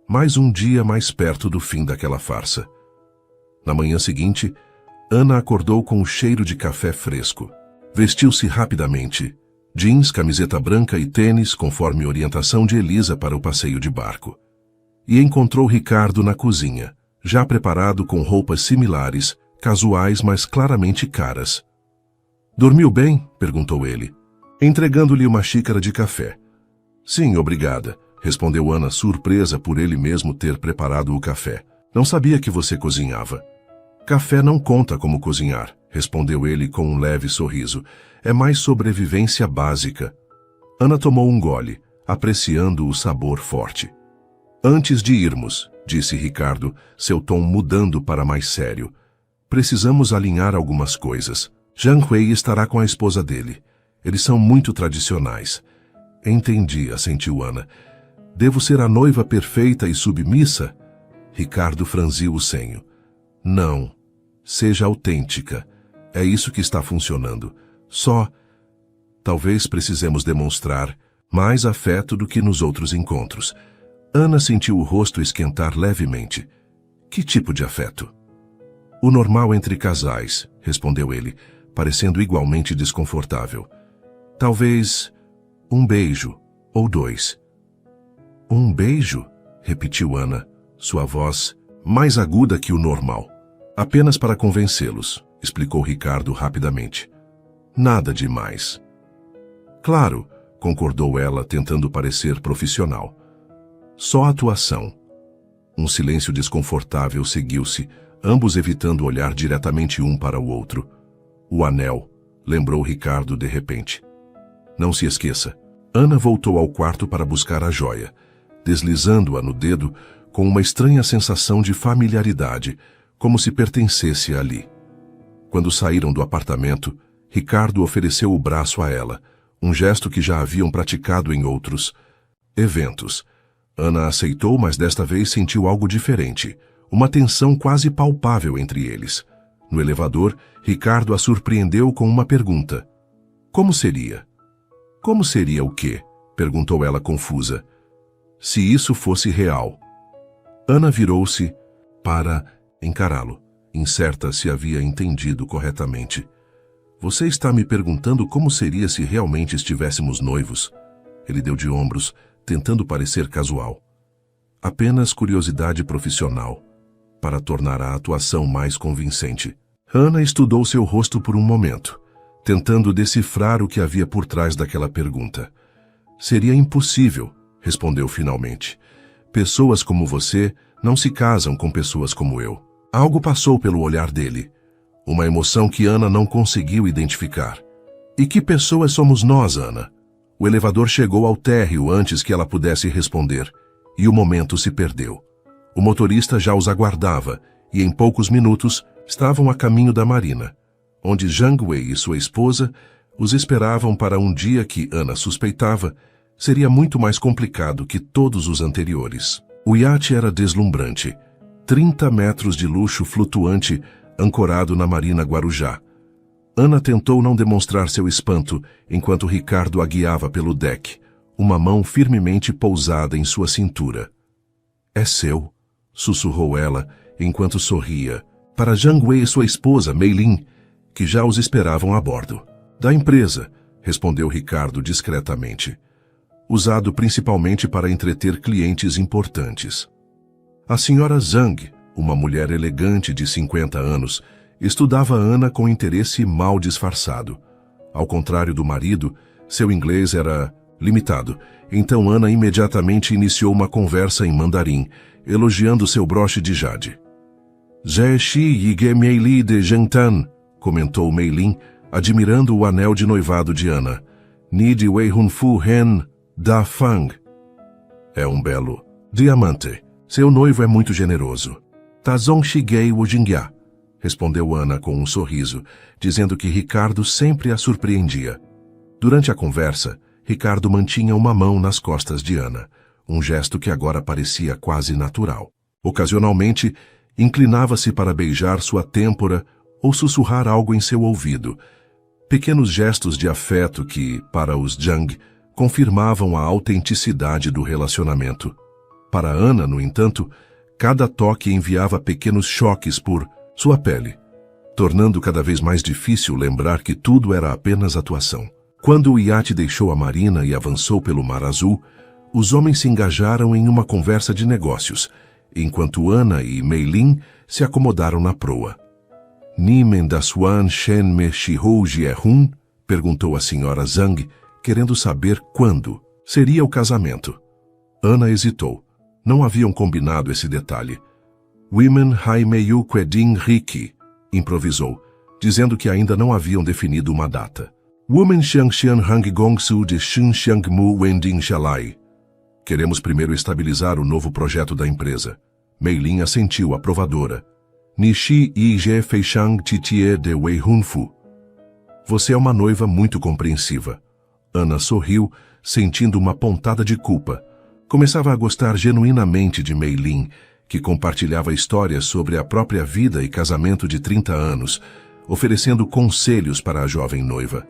Mais um dia mais perto do fim daquela farsa. Na manhã seguinte, Ana acordou com o cheiro de café fresco. Vestiu-se rapidamente. Jeans, camiseta branca e tênis, conforme orientação de Elisa para o passeio de barco. E encontrou Ricardo na cozinha, já preparado com roupas similares, casuais, mas claramente caras. Dormiu bem? Perguntou ele, entregando-lhe uma xícara de café. Sim, obrigada, respondeu Ana, surpresa por ele mesmo ter preparado o café. Não sabia que você cozinhava. Café não conta como cozinhar, respondeu ele com um leve sorriso. É mais sobrevivência básica. Ana tomou um gole, apreciando o sabor forte. Antes de irmos, disse Ricardo, seu tom mudando para mais sério, precisamos alinhar algumas coisas. Zhang Wei estará com a esposa dele. Eles são muito tradicionais. Entendi, assentiu Ana. Devo ser a noiva perfeita e submissa? Ricardo franziu o senho. Não. Seja autêntica. É isso que está funcionando. Só, talvez precisemos demonstrar mais afeto do que nos outros encontros. Ana sentiu o rosto esquentar levemente. Que tipo de afeto? O normal entre casais, respondeu ele, parecendo igualmente desconfortável. Talvez Um beijo, ou 2. Um beijo? Repetiu Ana, sua voz mais aguda que o normal. Apenas para convencê-los, explicou Ricardo rapidamente. Nada demais. Claro, concordou ela, tentando parecer profissional. Só atuação. Um silêncio desconfortável seguiu-se, ambos evitando olhar diretamente um para o outro. O anel, lembrou Ricardo de repente. Não se esqueça. Ana voltou ao quarto para buscar a joia, deslizando-a no dedo com uma estranha sensação de familiaridade, como se pertencesse ali. Quando saíram do apartamento, Ricardo ofereceu o braço a ela, um gesto que já haviam praticado em outros eventos. Ana aceitou, mas desta vez sentiu algo diferente, uma tensão quase palpável entre eles. No elevador, Ricardo a surpreendeu com uma pergunta. Como seria? Como seria o quê? Perguntou ela confusa. Se isso fosse real. Ana virou-se para encará-lo, incerta se havia entendido corretamente. Você está me perguntando como seria se realmente estivéssemos noivos? Ele deu de ombros, tentando parecer casual. Apenas curiosidade profissional, para tornar a atuação mais convincente. Ana estudou seu rosto por um momento, tentando decifrar o que havia por trás daquela pergunta. Seria impossível, respondeu finalmente. Pessoas como você não se casam com pessoas como eu. Algo passou pelo olhar dele, uma emoção que Ana não conseguiu identificar. E que pessoas somos nós, Ana? O elevador chegou ao térreo antes que ela pudesse responder, e o momento se perdeu. O motorista já os aguardava, e em poucos minutos estavam a caminho da marina, onde Zhang Wei e sua esposa os esperavam para um dia que, Ana suspeitava, seria muito mais complicado que todos os anteriores. O iate era deslumbrante, 30 metros de luxo flutuante ancorado na Marina Guarujá. Ana tentou não demonstrar seu espanto enquanto Ricardo a guiava pelo deck, uma mão firmemente pousada em sua cintura. É seu, sussurrou ela enquanto sorria, para Zhang Wei e sua esposa, Mei Lin, que já os esperavam a bordo. Da empresa, respondeu Ricardo discretamente, usado principalmente para entreter clientes importantes. A senhora Zhang, uma mulher elegante de 50 anos, estudava Ana com interesse mal disfarçado. Ao contrário do marido, seu inglês era limitado, então Ana imediatamente iniciou uma conversa em mandarim, elogiando seu broche de jade. Zhe Shi Yige Meili de Zhengtan, comentou Mei Lin, admirando o anel de noivado de Ana. Ni de Wei Hun Fu Hen Da Fang. É um belo diamante. Seu noivo é muito generoso. Tazong Shigei Wujingya, respondeu Ana com um sorriso, dizendo que Ricardo sempre a surpreendia. Durante a conversa, Ricardo mantinha uma mão nas costas de Ana, um gesto que agora parecia quase natural. Ocasionalmente, inclinava-se para beijar sua têmpora ou sussurrar algo em seu ouvido. Pequenos gestos de afeto que, para os Zhang, confirmavam a autenticidade do relacionamento. Para Ana, no entanto, cada toque enviava pequenos choques por sua pele, tornando cada vez mais difícil lembrar que tudo era apenas atuação. Quando o iate deixou a marina e avançou pelo Mar Azul, os homens se engajaram em uma conversa de negócios, enquanto Ana e Mei Lin se acomodaram na proa. Nimen da Swan Shen Me Shihou Jiehun? Perguntou a senhora Zhang, querendo saber quando seria o casamento. Ana hesitou. Não haviam combinado esse detalhe. Women Hai Meiyu Queding Riki, improvisou, dizendo que ainda não haviam definido uma data. Women Xiangxian Hang Gongsu de Xin Xiang Mu Wending Shalai. Queremos primeiro estabilizar o novo projeto da empresa. Mei Lin assentiu, aprovadora. Nishi Yije Feishang Titie de Wei Hunfu. Você é uma noiva muito compreensiva. Ana sorriu, sentindo uma pontada de culpa. Começava a gostar genuinamente de Mei Lin, que compartilhava histórias sobre a própria vida e casamento de 30 anos, oferecendo conselhos para a jovem noiva.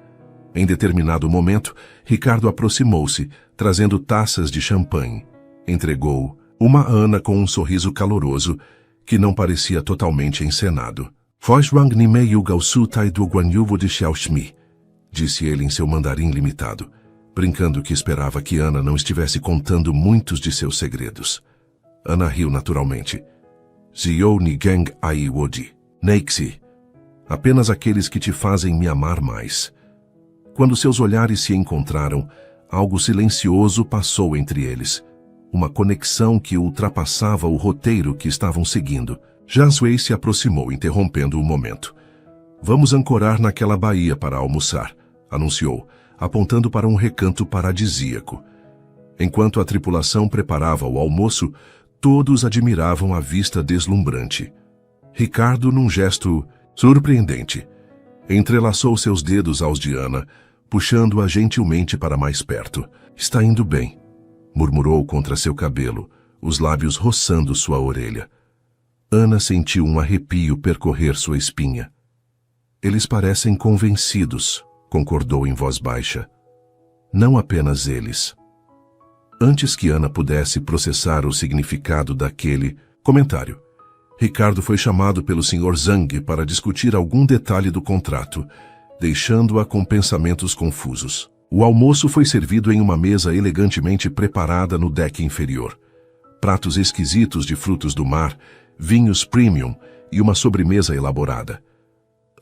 Em determinado momento, Ricardo aproximou-se, trazendo taças de champanhe. Entregou uma a Ana com um sorriso caloroso, que não parecia totalmente encenado. Foishuang Nimei Yu Gaosu Tai Du Guanyuvo de Xiaoxmi, disse ele em seu mandarim limitado. brincando que esperava que Ana não estivesse contando muitos de seus segredos. Ana riu naturalmente. Zio Nigeng Ai Wodi. Neixi. Apenas aqueles que te fazem me amar mais. Quando seus olhares se encontraram, algo silencioso passou entre eles. Uma conexão que ultrapassava o roteiro que estavam seguindo. Jasway se aproximou, interrompendo o momento. Vamos ancorar naquela baía para almoçar, anunciou, apontando para um recanto paradisíaco. Enquanto a tripulação preparava o almoço, todos admiravam a vista deslumbrante. Ricardo, num gesto surpreendente, entrelaçou seus dedos aos de Ana, puxando-a gentilmente para mais perto. Está indo bem, murmurou contra seu cabelo, os lábios roçando sua orelha. Ana sentiu um arrepio percorrer sua espinha. Eles parecem convencidos, concordou em voz baixa. Não apenas eles. Antes que Ana pudesse processar o significado daquele comentário, Ricardo foi chamado pelo Sr. Zhang para discutir algum detalhe do contrato, deixando-a com pensamentos confusos. O almoço foi servido em uma mesa elegantemente preparada no deck inferior. Pratos exquisitos de frutos do mar, vinhos premium e uma sobremesa elaborada.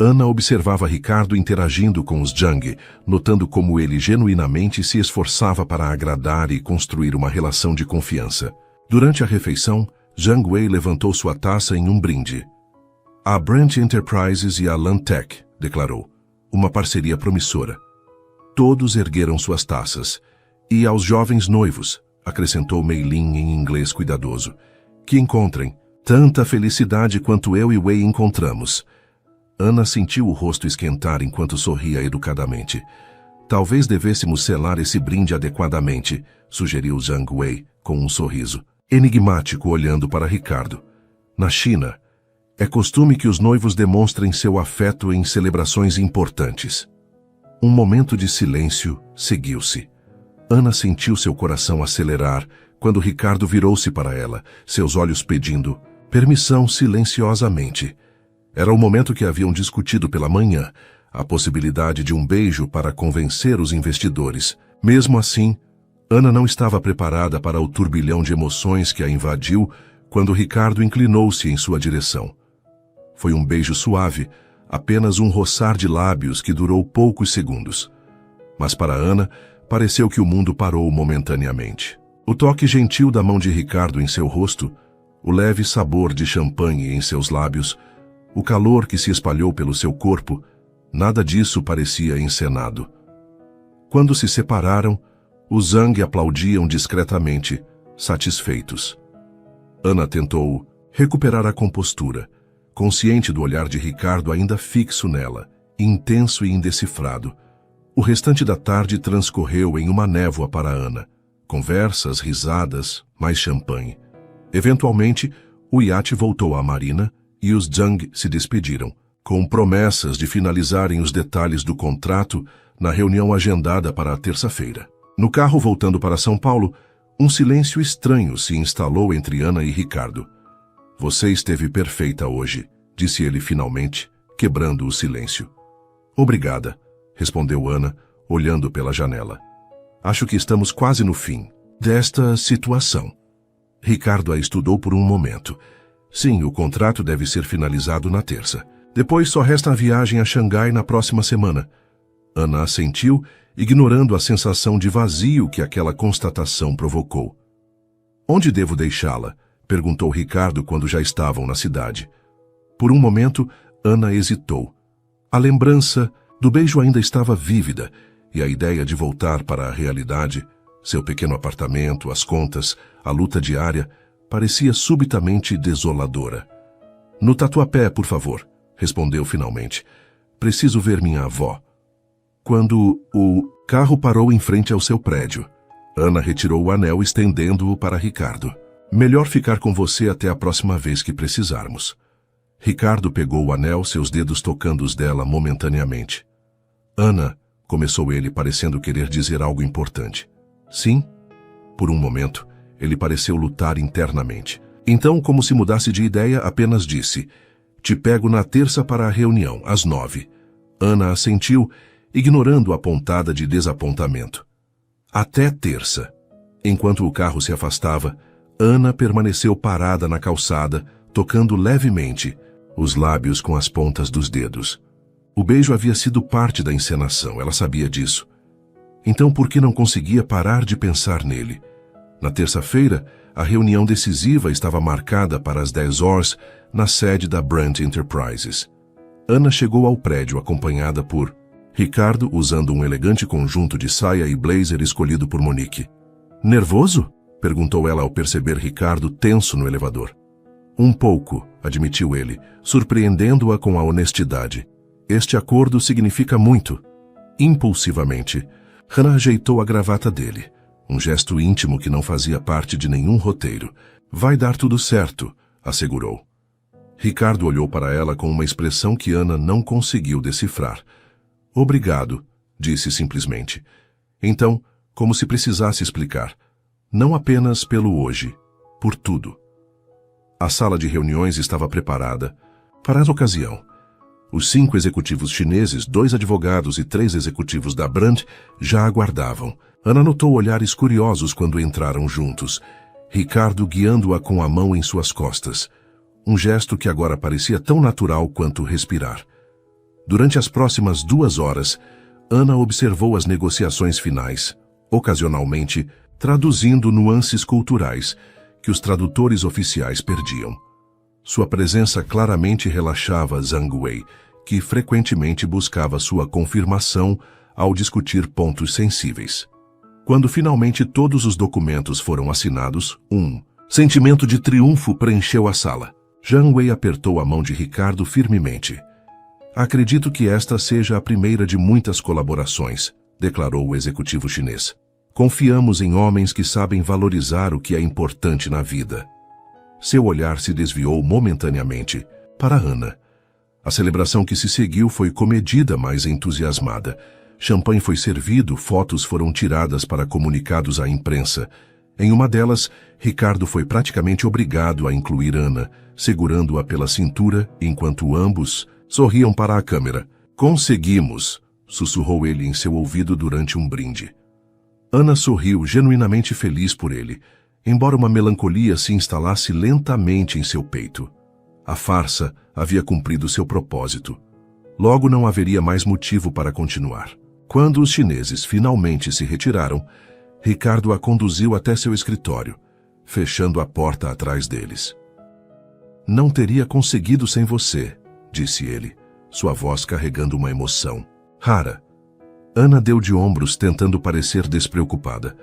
Ana observava Ricardo interagindo com os Zhang, notando como ele genuinamente se esforçava para agradar e construir uma relação de confiança. Durante a refeição, Zhang Wei levantou sua taça em um brinde. A Branch Enterprises e a Lantec, declarou, uma parceria promissora. Todos ergueram suas taças. E aos jovens noivos, acrescentou Mei Lin em inglês cuidadoso, que encontrem tanta felicidade quanto eu e Wei encontramos. Ana sentiu o rosto esquentar enquanto sorria educadamente. Talvez devêssemos selar esse brinde adequadamente, sugeriu Zhang Wei, com um sorriso enigmático olhando para Ricardo. Na China, é costume que os noivos demonstrem seu afeto em celebrações importantes. Um momento de silêncio seguiu-se. Ana sentiu seu coração acelerar quando Ricardo virou-se para ela, seus olhos pedindo permissão silenciosamente. Era o momento que haviam discutido pela manhã, a possibilidade de um beijo para convencer os investidores. Mesmo assim, Ana não estava preparada para o turbilhão de emoções que a invadiu quando Ricardo inclinou-se em sua direção. Foi um beijo suave, apenas um roçar de lábios que durou poucos segundos. Mas para Ana, pareceu que o mundo parou momentaneamente. O toque gentil da mão de Ricardo em seu rosto, o leve sabor de champanhe em seus lábios, o calor que se espalhou pelo seu corpo, nada disso parecia encenado. Quando se separaram, os Zhang aplaudiam discretamente, satisfeitos. Ana tentou recuperar a compostura, consciente do olhar de Ricardo ainda fixo nela, intenso e indecifrado. O restante da tarde transcorreu em uma névoa para Ana. Conversas, risadas, mais champanhe. Eventualmente, o iate voltou à marina e os Zhang se despediram, com promessas de finalizarem os detalhes do contrato na reunião agendada para a terça-feira. No carro voltando para São Paulo, um silêncio estranho se instalou entre Ana e Ricardo. Você esteve perfeita hoje, disse ele finalmente, quebrando o silêncio. Obrigada, respondeu Ana, olhando pela janela. Acho que estamos quase no fim desta situação. Ricardo a estudou por um momento. Sim, o contrato deve ser finalizado na terça. Depois só resta a viagem a Xangai na próxima semana. Ana assentiu, ignorando a sensação de vazio que aquela constatação provocou. Onde devo deixá-la? Perguntou Ricardo quando já estavam na cidade. Por um momento, Ana hesitou. A lembrança do beijo ainda estava vívida, e a ideia de voltar para a realidade, seu pequeno apartamento, as contas, a luta diária, parecia subitamente desoladora. No Tatuapé, por favor, respondeu finalmente. Preciso ver minha avó. Quando o carro parou em frente ao seu prédio, Ana retirou o anel estendendo-o para Ricardo. Melhor ficar com você até a próxima vez que precisarmos. Ricardo pegou o anel, seus dedos tocando os dela momentaneamente. Ana, começou ele, parecendo querer dizer algo importante. Sim? Por um momento, ele pareceu lutar internamente. Então, como se mudasse de ideia, apenas disse, te pego na terça para a reunião, às 9. Ana assentiu, ignorando a pontada de desapontamento. Até terça. Enquanto o carro se afastava, Ana permaneceu parada na calçada, tocando levemente os lábios com as pontas dos dedos. O beijo havia sido parte da encenação, ela sabia disso. Então por que não conseguia parar de pensar nele? Na terça-feira, a reunião decisiva estava marcada para as 10 horas na sede da Brant Enterprises. Ana chegou ao prédio acompanhada por Ricardo, usando um elegante conjunto de saia e blazer escolhido por Monique. "Nervoso?" perguntou ela ao perceber Ricardo tenso no elevador. "Um pouco", admitiu ele, surpreendendo-a com a honestidade. "Este acordo significa muito." Impulsivamente, Hannah ajeitou a gravata dele, um gesto íntimo que não fazia parte de nenhum roteiro. "Vai dar tudo certo", assegurou. Ricardo olhou para ela com uma expressão que Ana não conseguiu decifrar. "Obrigado", disse simplesmente. Então, como se precisasse explicar, não apenas pelo hoje, por tudo. A sala de reuniões estava preparada para a ocasião. Os 5 executivos chineses, 2 advogados e 3 executivos da Brant já aguardavam. Ana notou olhares curiosos quando entraram juntos, Ricardo guiando-a com a mão em suas costas, um gesto que agora parecia tão natural quanto respirar. Durante as próximas 2 horas, Ana observou as negociações finais, ocasionalmente traduzindo nuances culturais que os tradutores oficiais perdiam. Sua presença claramente relaxava Zhang Wei, que frequentemente buscava sua confirmação ao discutir pontos sensíveis. Quando finalmente todos os documentos foram assinados, um sentimento de triunfo preencheu a sala. Zhang Wei apertou a mão de Ricardo firmemente. "Acredito que esta seja a primeira de muitas colaborações", declarou o executivo chinês. "Confiamos em homens que sabem valorizar o que é importante na vida." Seu olhar se desviou momentaneamente para Ana. A celebração que se seguiu foi comedida, mas entusiasmada. Champanhe foi servido, fotos foram tiradas para comunicados à imprensa. Em uma delas, Ricardo foi praticamente obrigado a incluir Ana, segurando-a pela cintura enquanto ambos sorriam para a câmera. "Conseguimos", sussurrou ele em seu ouvido durante um brinde. Ana sorriu, genuinamente feliz por ele, embora uma melancolia se instalasse lentamente em seu peito. A farsa havia cumprido seu propósito. Logo não haveria mais motivo para continuar. Quando os chineses finalmente se retiraram, Ricardo a conduziu até seu escritório, fechando a porta atrás deles. "Não teria conseguido sem você", disse ele, sua voz carregando uma emoção rara. Ana deu de ombros, tentando parecer despreocupada.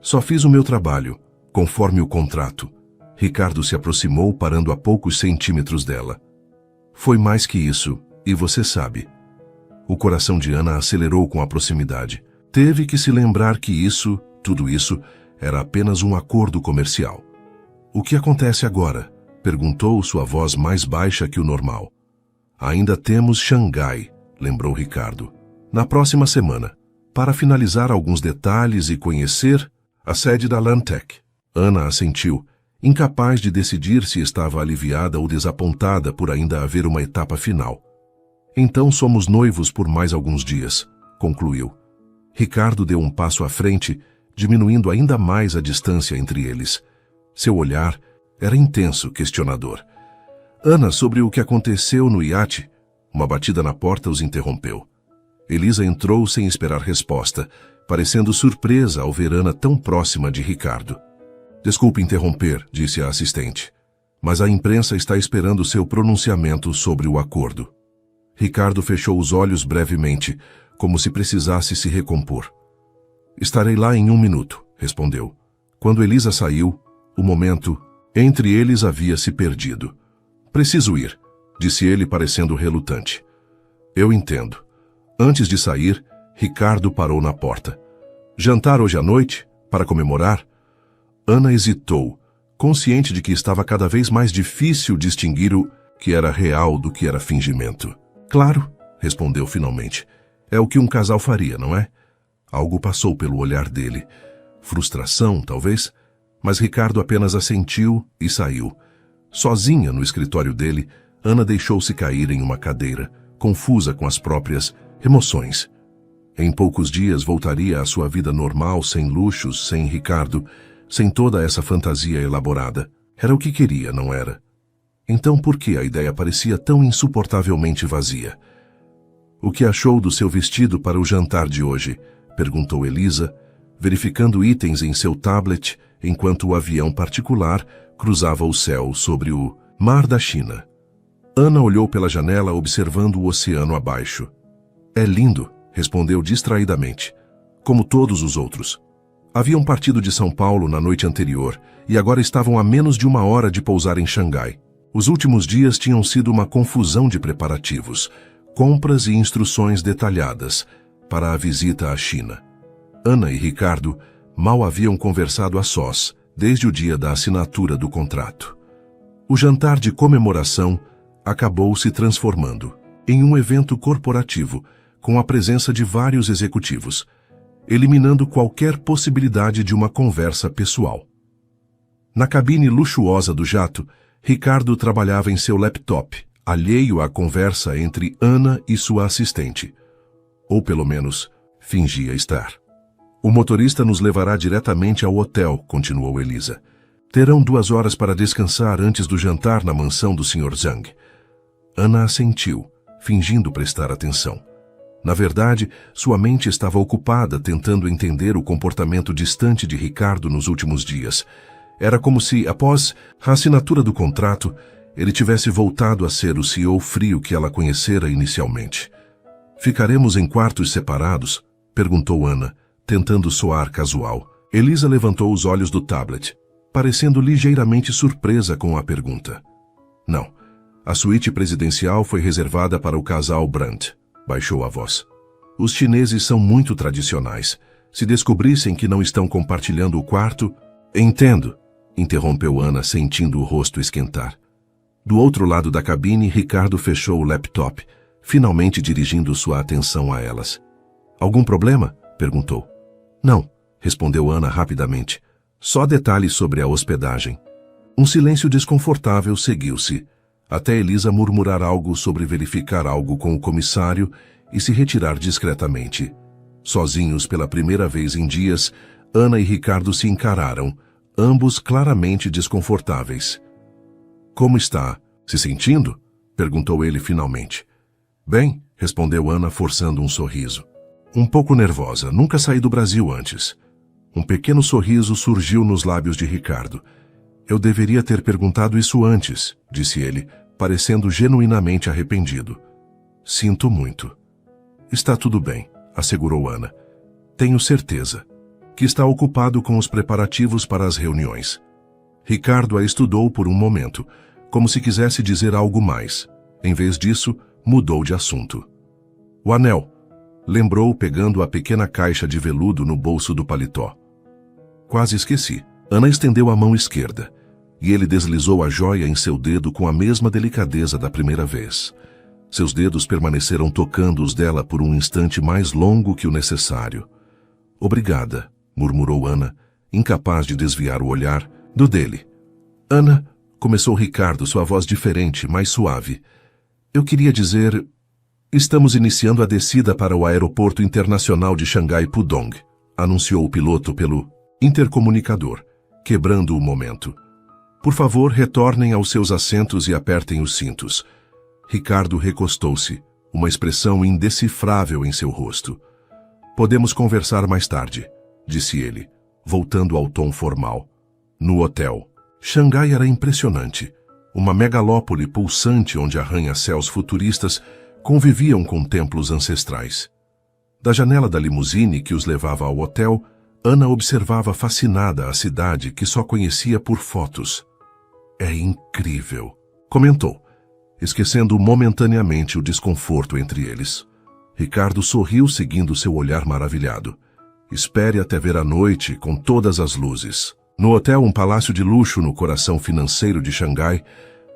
"Só fiz o meu trabalho, conforme o contrato." Ricardo se aproximou, parando a poucos centímetros dela. "Foi mais que isso, e você sabe." O coração de Ana acelerou com a proximidade. Teve que se lembrar que tudo isso, era apenas um acordo comercial. "O que acontece agora?" perguntou, sua voz mais baixa que o normal. "Ainda temos Xangai", lembrou Ricardo. "Na próxima semana, para finalizar alguns detalhes e conhecer a sede da Lantec." Ana assentiu, incapaz de decidir se estava aliviada ou desapontada por ainda haver uma etapa final. "Então somos noivos por mais alguns dias", concluiu. Ricardo deu um passo à frente, diminuindo ainda mais a distância entre eles. Seu olhar era intenso, questionador. "Ana, sobre o que aconteceu no iate?" Uma batida na porta os interrompeu. Elisa entrou sem esperar resposta, parecendo surpresa ao ver Ana tão próxima de Ricardo. "Desculpe interromper", disse a assistente, "mas a imprensa está esperando seu pronunciamento sobre o acordo." Ricardo fechou os olhos brevemente, como se precisasse se recompor. "Estarei lá em 1 minuto", respondeu. Quando Elisa saiu, o momento entre eles havia se perdido. "Preciso ir", disse ele, parecendo relutante. "Eu entendo." Antes de sair, Ricardo parou na porta. "Jantar hoje à noite, para comemorar?" Ana hesitou, consciente de que estava cada vez mais difícil distinguir o que era real do que era fingimento. "Claro", respondeu finalmente. "É o que um casal faria, não é?" Algo passou pelo olhar dele. Frustração, talvez, mas Ricardo apenas assentiu e saiu. Sozinha no escritório dele, Ana deixou-se cair em uma cadeira, confusa com as próprias emoções. Em poucos dias voltaria à sua vida normal, sem luxos, sem Ricardo, sem toda essa fantasia elaborada. Era o que queria, não era? Então por que a ideia parecia tão insuportavelmente vazia? O que achou do seu vestido para o jantar de hoje? Perguntou Elisa, verificando itens em seu tablet enquanto o avião particular cruzava o céu sobre o Mar da China. Ana olhou pela janela observando o oceano abaixo. É lindo, respondeu distraidamente, como todos os outros. Haviam partido de São Paulo na noite anterior e agora estavam a menos de 1 hora de pousar em Xangai. Os últimos dias tinham sido uma confusão de preparativos, compras e instruções detalhadas para a visita à China. Ana e Ricardo mal haviam conversado a sós desde o dia da assinatura do contrato. O jantar de comemoração acabou se transformando em um evento corporativo com a presença de vários executivos, eliminando qualquer possibilidade de uma conversa pessoal. Na cabine luxuosa do jato, Ricardo trabalhava em seu laptop, alheio à conversa entre Ana e sua assistente. Ou pelo menos, fingia estar. O motorista nos levará diretamente ao hotel, continuou Elisa. Terão 2 horas para descansar antes do jantar na mansão do Sr. Zhang. Ana assentiu, fingindo prestar atenção. Na verdade, sua mente estava ocupada tentando entender o comportamento distante de Ricardo nos últimos dias. Era como se, após a assinatura do contrato, ele tivesse voltado a ser o CEO frio que ela conhecera inicialmente. Ficaremos em quartos separados? Perguntou Ana, tentando soar casual. Elisa levantou os olhos do tablet, parecendo ligeiramente surpresa com a pergunta. Não, a suíte presidencial foi reservada para o casal Brandt, baixou a voz. Os chineses são muito tradicionais. Se descobrissem que não estão compartilhando o quarto... Entendo, interrompeu Ana, sentindo o rosto esquentar. Do outro lado da cabine, Ricardo fechou o laptop, finalmente dirigindo sua atenção a elas. Algum problema? Perguntou. Não, respondeu Ana rapidamente. Só detalhes sobre a hospedagem. Um silêncio desconfortável seguiu-se, até Elisa murmurar algo sobre verificar algo com o comissário e se retirar discretamente. Sozinhos pela primeira vez em dias, Ana e Ricardo se encararam, ambos claramente desconfortáveis. Como está? Se sentindo? Perguntou ele finalmente. Bem, respondeu Ana forçando um sorriso. Um pouco nervosa, nunca saí do Brasil antes. Um pequeno sorriso surgiu nos lábios de Ricardo. Eu deveria ter perguntado isso antes, disse ele, parecendo genuinamente arrependido. Sinto muito. Está tudo bem, assegurou Ana. Tenho certeza que está ocupado com os preparativos para as reuniões. Ricardo a estudou por um momento, como se quisesse dizer algo mais. Em vez disso, mudou de assunto. O anel, lembrou pegando a pequena caixa de veludo no bolso do paletó. Quase esqueci. Ana estendeu a mão esquerda, e ele deslizou a joia em seu dedo com a mesma delicadeza da primeira vez. Seus dedos permaneceram tocando os dela por um instante mais longo que o necessário. Obrigada, murmurou Ana, incapaz de desviar o olhar do dele. Ana, começou Ricardo, sua voz diferente, mais suave. Eu queria dizer... Estamos iniciando a descida para o aeroporto internacional de Xangai Pudong, anunciou o piloto pelo intercomunicador, quebrando o momento. Por favor, retornem aos seus assentos e apertem os cintos. Ricardo recostou-se, uma expressão indecifrável em seu rosto. Podemos conversar mais tarde, disse ele, voltando ao tom formal. No hotel. Xangai era impressionante. Uma megalópole pulsante onde arranha-céus futuristas conviviam com templos ancestrais. Da janela da limusine que os levava ao hotel, Ana observava fascinada a cidade que só conhecia por fotos. É incrível, comentou, esquecendo momentaneamente o desconforto entre eles. Ricardo sorriu seguindo seu olhar maravilhado. Espere até ver a noite com todas as luzes. No hotel, um palácio de luxo no coração financeiro de Xangai,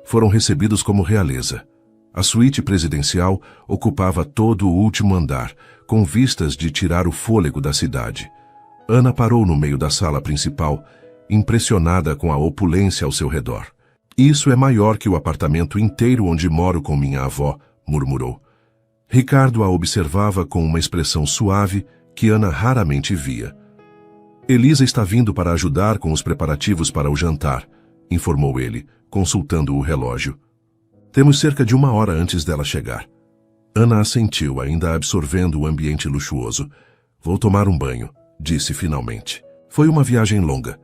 foram recebidos como realeza. A suíte presidencial ocupava todo o último andar, com vistas de tirar o fôlego da cidade. Ana parou no meio da sala principal, impressionada com a opulência ao seu redor. Isso é maior que o apartamento inteiro onde moro com minha avó, murmurou. Ricardo a observava com uma expressão suave que Ana raramente via. Elisa está vindo para ajudar com os preparativos para o jantar, informou ele, consultando o relógio. Temos cerca de 1 hora antes dela chegar. Ana assentiu, ainda absorvendo o ambiente luxuoso. Vou tomar um banho, disse finalmente. Foi uma viagem longa.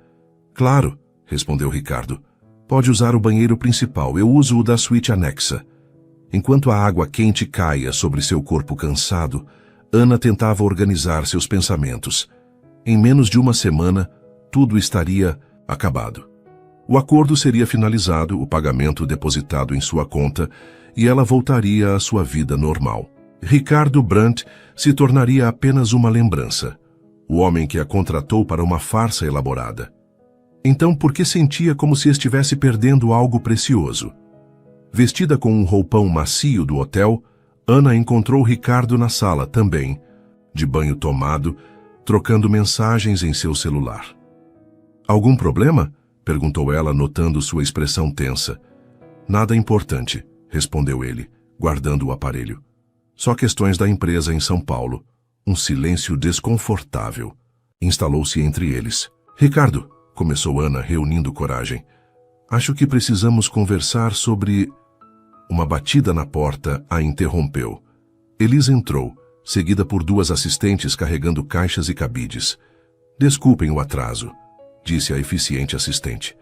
Claro, respondeu Ricardo. Pode usar o banheiro principal, eu uso o da suíte anexa. Enquanto a água quente caía sobre seu corpo cansado, Ana tentava organizar seus pensamentos. Em menos de 1 semana, tudo estaria acabado. O acordo seria finalizado, o pagamento depositado em sua conta, e ela voltaria à sua vida normal. Ricardo Brandt se tornaria apenas uma lembrança, o homem que a contratou para uma farsa elaborada. Então, por que sentia como se estivesse perdendo algo precioso? Vestida com um roupão macio do hotel, Ana encontrou Ricardo na sala também, de banho tomado, trocando mensagens em seu celular. Algum problema? Perguntou ela, notando sua expressão tensa. Nada importante, respondeu ele, guardando o aparelho. Só questões da empresa em São Paulo. Um silêncio desconfortável instalou-se entre eles. Ricardo, começou Ana, reunindo coragem. Acho que precisamos conversar sobre... Uma batida na porta a interrompeu. Elisa entrou, seguida por 2 assistentes carregando caixas e cabides. Desculpem o atraso, disse a eficiente assistente.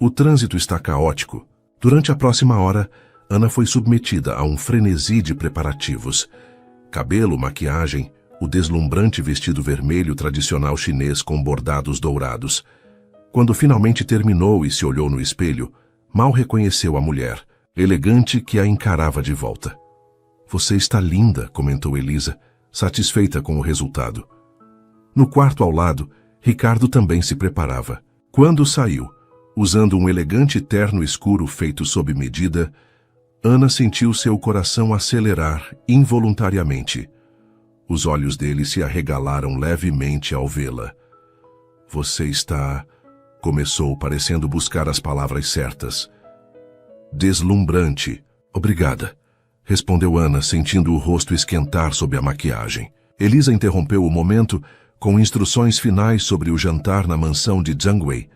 O trânsito está caótico. Durante a próxima hora, Ana foi submetida a um frenesi de preparativos. Cabelo, maquiagem, o deslumbrante vestido vermelho tradicional chinês com bordados dourados. Quando finalmente terminou e se olhou no espelho, mal reconheceu a mulher, elegante, que a encarava de volta. Você está linda, comentou Elisa, satisfeita com o resultado. No quarto ao lado, Ricardo também se preparava. Quando saiu, usando um elegante terno escuro feito sob medida, Ana sentiu seu coração acelerar involuntariamente. Os olhos dele se arregalaram levemente ao vê-la. Você está... Começou, parecendo buscar as palavras certas. Deslumbrante. Obrigada, respondeu Ana, sentindo o rosto esquentar sob a maquiagem. Elisa interrompeu o momento com instruções finais sobre o jantar na mansão de Zhang Wei.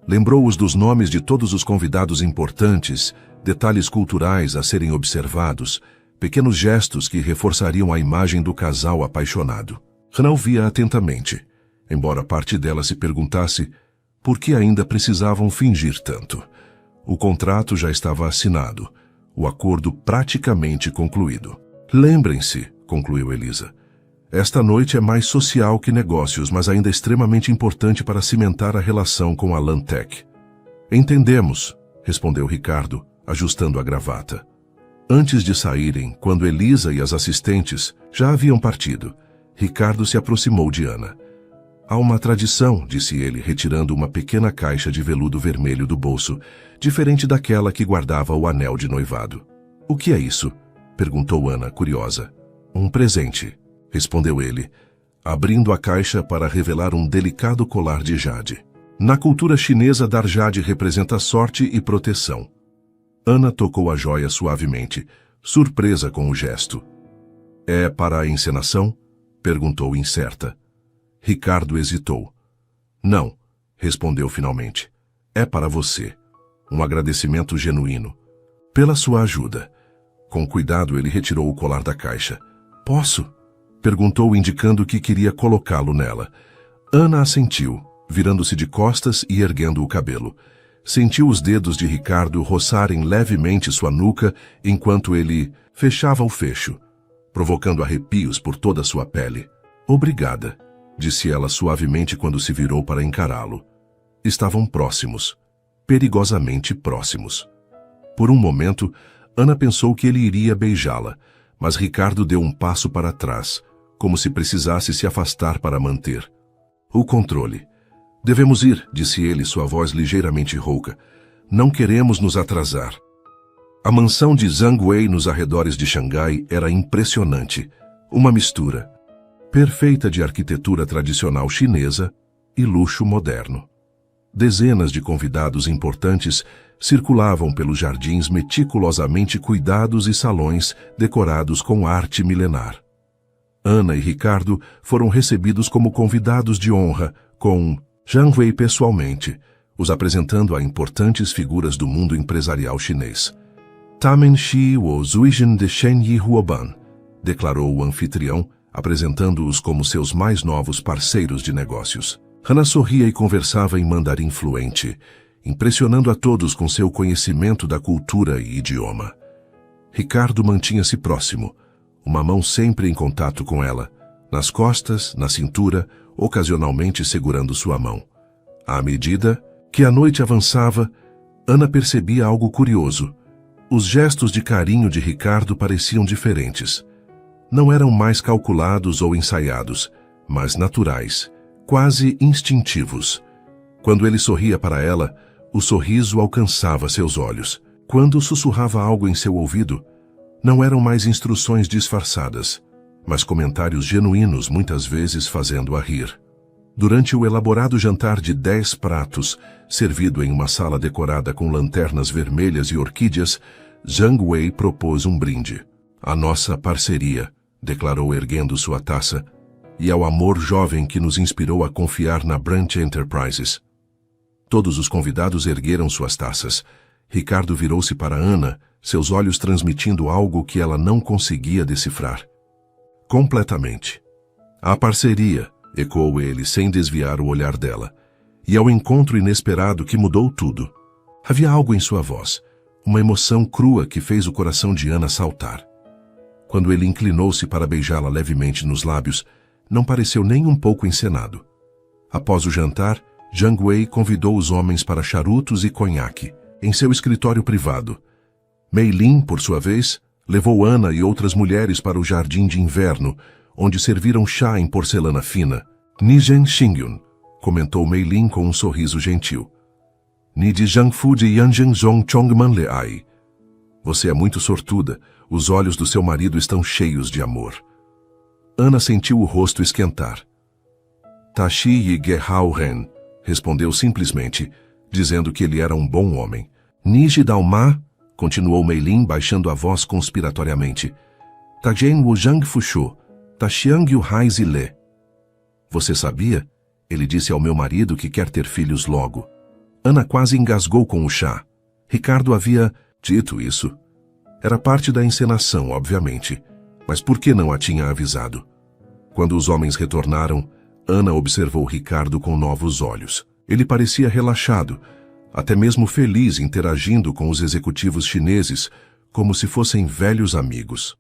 Lembrou-os dos nomes de todos os convidados importantes, detalhes culturais a serem observados, pequenos gestos que reforçariam a imagem do casal apaixonado. Renan via atentamente, embora parte dela se perguntasse por que ainda precisavam fingir tanto. O contrato já estava assinado, o acordo praticamente concluído. Lembrem-se, concluiu Elisa, esta noite é mais social que negócios, mas ainda extremamente importante para cimentar a relação com a Lantec. Entendemos, respondeu Ricardo, ajustando a gravata. Antes de saírem, quando Elisa e as assistentes já haviam partido, Ricardo se aproximou de Ana. Há uma tradição, disse ele, retirando uma pequena caixa de veludo vermelho do bolso, diferente daquela que guardava o anel de noivado. O que é isso? Perguntou Ana, curiosa. Um presente, respondeu ele, abrindo a caixa para revelar um delicado colar de jade. Na cultura chinesa, dar jade representa sorte e proteção. Ana tocou a joia suavemente, surpresa com o gesto. É para a encenação? Perguntou incerta. Ricardo hesitou. Não, respondeu finalmente. É para você. Um agradecimento genuíno. Pela sua ajuda. Com cuidado, ele retirou o colar da caixa. Posso? Perguntou, indicando que queria colocá-lo nela. Ana assentiu, virando-se de costas e erguendo o cabelo. Sentiu os dedos de Ricardo roçarem levemente sua nuca enquanto ele fechava o fecho, provocando arrepios por toda sua pele. Obrigada, disse ela suavemente quando se virou para encará-lo. Estavam próximos, perigosamente próximos. Por um momento, Ana pensou que ele iria beijá-la, mas Ricardo deu um passo para trás, como se precisasse se afastar para manter o controle. Devemos ir, disse ele, sua voz ligeiramente rouca. Não queremos nos atrasar. A mansão de Zhang Wei nos arredores de Xangai era impressionante, uma mistura perfeita de arquitetura tradicional chinesa e luxo moderno. Dezenas de convidados importantes circulavam pelos jardins meticulosamente cuidados e salões decorados com arte milenar. Ana e Ricardo foram recebidos como convidados de honra, com Zhang Wei pessoalmente, os apresentando a importantes figuras do mundo empresarial chinês. Tamen Shi wo Zuijin de Shen Yi Huoban, declarou o anfitrião, apresentando-os como seus mais novos parceiros de negócios. Hana sorria e conversava em mandarim fluente, impressionando a todos com seu conhecimento da cultura e idioma. Ricardo mantinha-se próximo, uma mão sempre em contato com ela, nas costas, na cintura, ocasionalmente segurando sua mão. À medida que a noite avançava, Ana percebia algo curioso. Os gestos de carinho de Ricardo pareciam diferentes. Não eram mais calculados ou ensaiados, mas naturais, quase instintivos. Quando ele sorria para ela, o sorriso alcançava seus olhos. Quando sussurrava algo em seu ouvido, não eram mais instruções disfarçadas, mas comentários genuínos, muitas vezes fazendo-a rir. Durante o elaborado jantar de 10 pratos, servido em uma sala decorada com lanternas vermelhas e orquídeas, Zhang Wei propôs um brinde. "A nossa parceria", declarou erguendo sua taça, "e ao amor jovem que nos inspirou a confiar na Branch Enterprises." Todos os convidados ergueram suas taças. Ricardo virou-se para Ana, seus olhos transmitindo algo que ela não conseguia decifrar. "Completamente." "A parceria", ecoou ele sem desviar o olhar dela, e ao encontro inesperado que mudou tudo. Havia algo em sua voz, uma emoção crua que fez o coração de Ana saltar. Quando ele inclinou-se para beijá-la levemente nos lábios, não pareceu nem um pouco encenado. Após o jantar, Zhang Wei convidou os homens para charutos e conhaque, em seu escritório privado. Mei Lin, por sua vez, levou Ana e outras mulheres para o jardim de inverno, onde serviram chá em porcelana fina. "Nizhen Xingyun", comentou Mei Lin com um sorriso gentil. "Ni de Jiangfu de Yanzhen Zhong Chongman Le Ai." "Você é muito sortuda, os olhos do seu marido estão cheios de amor." Ana sentiu o rosto esquentar. "Tashi Yi Ge Hao Ren", respondeu simplesmente, dizendo que ele era um bom homem. "Niji Dalma", continuou Mei Lin baixando a voz conspiratoriamente. "Tajian Wu Zhang Fushu, Taxiang Yu Hai Zile." "Você sabia?" Ele disse ao meu marido que quer ter filhos logo. Ana quase engasgou com o chá. Ricardo havia dito isso. Era parte da encenação, obviamente, mas por que não a tinha avisado? Quando os homens retornaram, Ana observou Ricardo com novos olhos. Ele parecia relaxado, até mesmo feliz interagindo com os executivos chineses, como se fossem velhos amigos.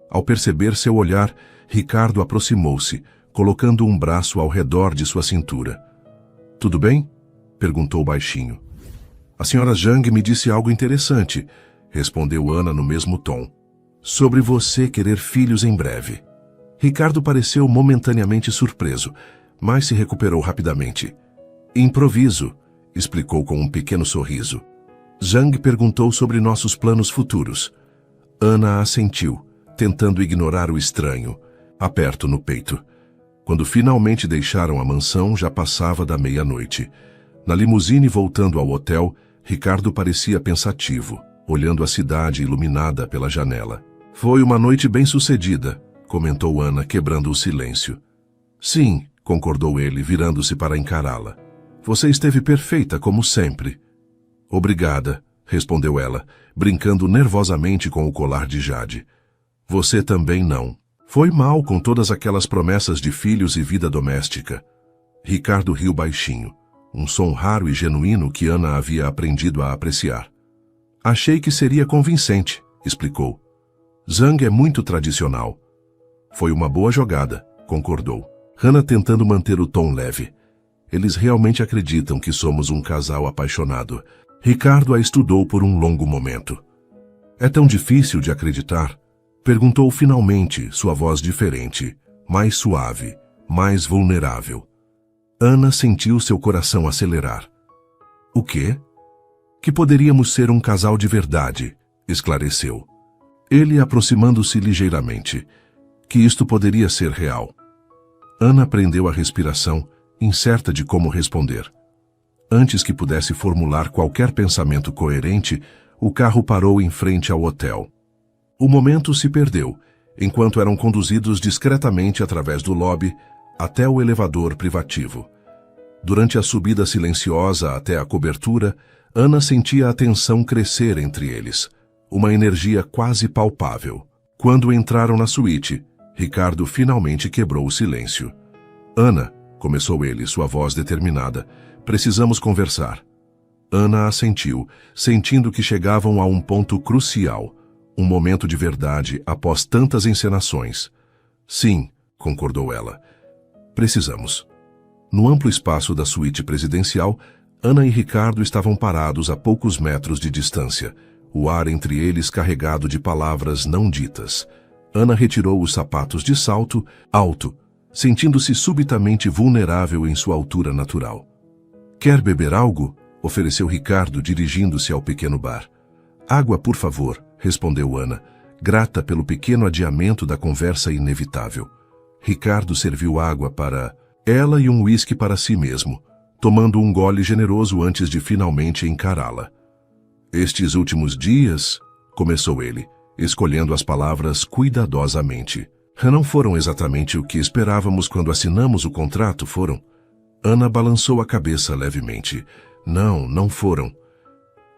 Ao perceber seu olhar, Ricardo aproximou-se, colocando um braço ao redor de sua cintura. "Tudo bem?" perguntou baixinho. "A senhora Zhang me disse algo interessante", respondeu Ana no mesmo tom. "Sobre você querer filhos em breve." Ricardo pareceu momentaneamente surpreso, mas se recuperou rapidamente. "Improviso", explicou com um pequeno sorriso. Zhang perguntou sobre nossos planos futuros. Ana assentiu, tentando ignorar o estranho, aperto no peito. Quando finalmente deixaram a mansão, já passava da meia-noite. Na limusine voltando ao hotel, Ricardo parecia pensativo, olhando a cidade iluminada pela janela. "Foi uma noite bem-sucedida", comentou Ana, quebrando o silêncio. "Sim", concordou ele, virando-se para encará-la. "Você esteve perfeita, como sempre." "Obrigada", respondeu ela, brincando nervosamente com o colar de jade. "Você também não. Foi mal com todas aquelas promessas de filhos e vida doméstica." Ricardo riu baixinho, um som raro e genuíno que Ana havia aprendido a apreciar. "Achei que seria convincente", explicou. "Zhang é muito tradicional." "Foi uma boa jogada", concordou. Hana tentando manter o tom leve. "Eles realmente acreditam que somos um casal apaixonado." Ricardo a estudou por um longo momento. "É tão difícil de acreditar?" Perguntou finalmente, sua voz diferente, mais suave, mais vulnerável. Ana sentiu seu coração acelerar. "O quê?" "Que poderíamos ser um casal de verdade", esclareceu. Ele aproximando-se ligeiramente. Que isto poderia ser real. Ana prendeu a respiração, incerta de como responder. Antes que pudesse formular qualquer pensamento coerente, o carro parou em frente ao hotel. O momento se perdeu, enquanto eram conduzidos discretamente através do lobby até o elevador privativo. Durante a subida silenciosa até a cobertura, Ana sentia a tensão crescer entre eles, uma energia quase palpável. Quando entraram na suíte, Ricardo finalmente quebrou o silêncio. Ana, começou ele, sua voz determinada, precisamos conversar. Ana assentiu, sentindo que chegavam a um ponto crucial, um momento de verdade após tantas encenações. Sim, concordou ela. Precisamos. No amplo espaço da suíte presidencial, Ana e Ricardo estavam parados a poucos metros de distância, o ar entre eles carregado de palavras não ditas. Ana retirou os sapatos de salto alto, sentindo-se subitamente vulnerável em sua altura natural. Quer beber algo? Ofereceu Ricardo, dirigindo-se ao pequeno bar. Água, por favor, respondeu Ana, grata pelo pequeno adiamento da conversa inevitável. Ricardo serviu água para ela e um uísque para si mesmo, tomando um gole generoso antes de finalmente encará-la. Estes últimos dias, começou ele, escolhendo as palavras cuidadosamente. Não foram exatamente o que esperávamos quando assinamos o contrato, foram? Ana balançou a cabeça levemente. Não, não foram.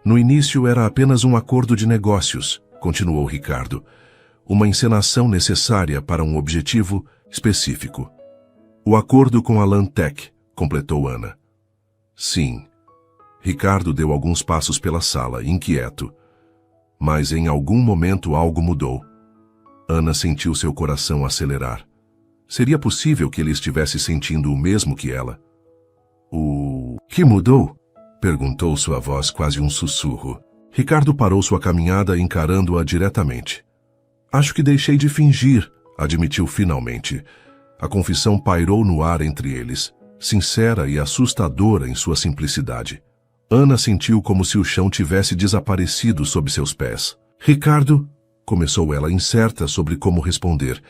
No início era apenas um acordo de negócios, continuou Ricardo. Uma encenação necessária para um objetivo específico. O acordo com a Lantec, completou Ana. Sim. Ricardo deu alguns passos pela sala, inquieto. Mas em algum momento algo mudou. Ana sentiu seu coração acelerar. Seria possível que ele estivesse sentindo o mesmo que ela? O que mudou? Perguntou sua voz quase um sussurro. Ricardo parou sua caminhada encarando-a diretamente. Acho que deixei de fingir, admitiu finalmente. A confissão pairou no ar entre eles, sincera e assustadora em sua simplicidade. Ana sentiu como se o chão tivesse desaparecido sob seus pés. Ricardo, começou ela incerta sobre como responder.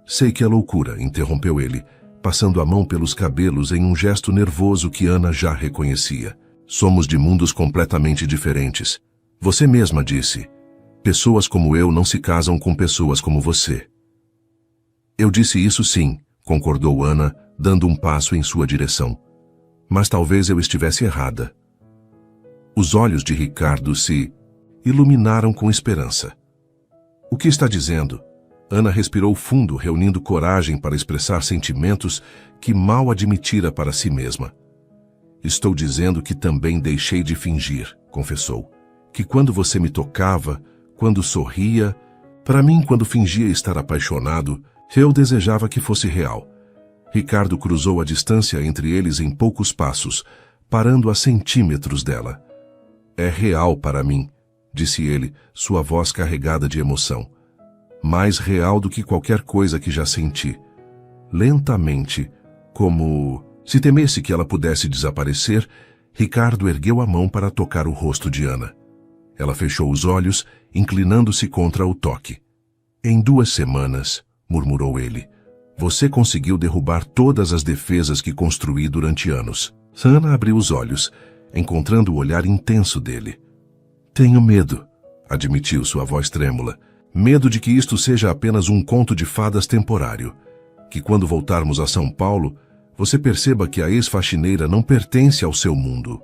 Sei que é loucura, interrompeu ele, passando a mão pelos cabelos em um gesto nervoso que Ana já reconhecia. Somos de mundos completamente diferentes. Você mesma disse. Pessoas como eu não se casam com pessoas como você. Eu disse isso sim, concordou Ana, dando um passo em sua direção. Mas talvez eu estivesse errada. Os olhos de Ricardo se iluminaram com esperança. O que está dizendo? Ana respirou fundo, reunindo coragem para expressar sentimentos que mal admitira para si mesma. Estou dizendo que também deixei de fingir, confessou. Que quando você me tocava, quando sorria, para mim, quando fingia estar apaixonado, eu desejava que fosse real. Ricardo cruzou a distância entre eles em poucos passos, parando a centímetros dela. É real para mim, disse ele, sua voz carregada de emoção. Mais real do que qualquer coisa que já senti. Lentamente, como se temesse que ela pudesse desaparecer, Ricardo ergueu a mão para tocar o rosto de Ana. Ela fechou os olhos, inclinando-se contra o toque. Em 2 semanas, murmurou ele, você conseguiu derrubar todas as defesas que construí durante anos. Ana abriu os olhos, encontrando o olhar intenso dele. Tenho medo, admitiu sua voz trêmula. Medo de que isto seja apenas um conto de fadas temporário. Que quando voltarmos a São Paulo, você perceba que a ex-faxineira não pertence ao seu mundo.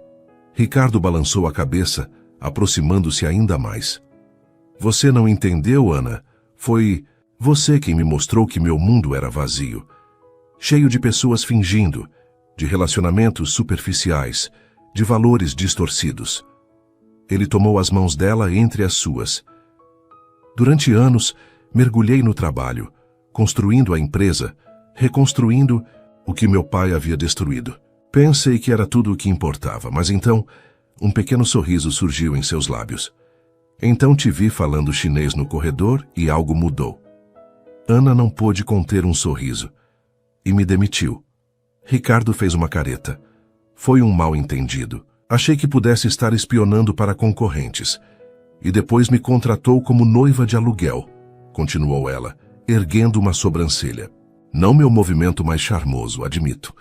Ricardo balançou a cabeça, aproximando-se ainda mais. Você não entendeu, Ana? Foi você quem me mostrou que meu mundo era vazio. Cheio de pessoas fingindo, de relacionamentos superficiais, de valores distorcidos. Ele tomou as mãos dela entre as suas. Durante anos, mergulhei no trabalho, construindo a empresa, reconstruindo o que meu pai havia destruído. Pensei que era tudo o que importava, mas então, um pequeno sorriso surgiu em seus lábios. Então te vi falando chinês no corredor e algo mudou. Ana não pôde conter um sorriso e me demitiu. Ricardo fez uma careta. Foi um mal-entendido. Achei que pudesse estar espionando para concorrentes. E depois me contratou como noiva de aluguel, continuou ela, erguendo uma sobrancelha. Não meu movimento mais charmoso, admito.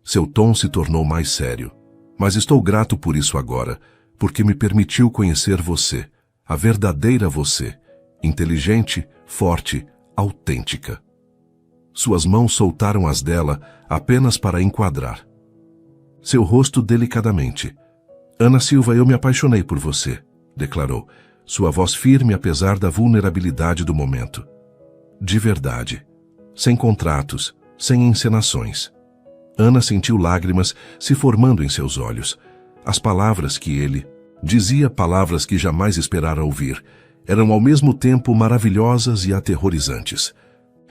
Seu tom se tornou mais sério. Mas estou grato por isso agora, porque me permitiu conhecer você, a verdadeira você, inteligente, forte, autêntica. Suas mãos soltaram as dela apenas para enquadrar. Seu rosto delicadamente. Ana Silva, eu me apaixonei por você, declarou, sua voz firme apesar da vulnerabilidade do momento. De verdade, sem contratos, sem encenações. Ana sentiu lágrimas se formando em seus olhos. As palavras que ele dizia, palavras que jamais esperara ouvir, eram ao mesmo tempo maravilhosas e aterrorizantes.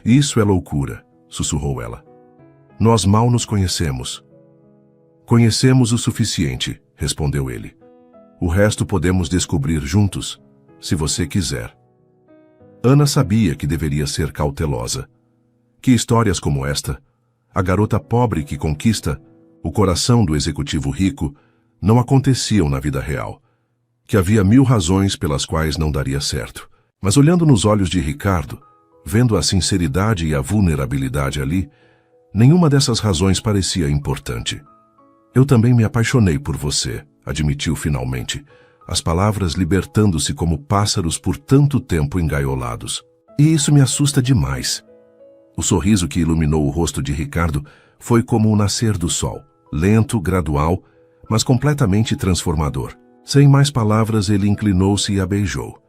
Isso é loucura, sussurrou ela. Nós mal nos conhecemos. Conhecemos o suficiente, respondeu ele. O resto podemos descobrir juntos, se você quiser. Ana sabia que deveria ser cautelosa. Que histórias como esta, a garota pobre que conquista o coração do executivo rico, não aconteciam na vida real. Que havia 1000 razões pelas quais não daria certo. Mas olhando nos olhos de Ricardo, vendo a sinceridade e a vulnerabilidade ali, nenhuma dessas razões parecia importante. Eu também me apaixonei por você, admitiu finalmente, as palavras libertando-se como pássaros por tanto tempo engaiolados. E isso me assusta demais. O sorriso que iluminou o rosto de Ricardo foi como o nascer do sol, lento, gradual, mas completamente transformador. Sem mais palavras, ele inclinou-se e a beijou.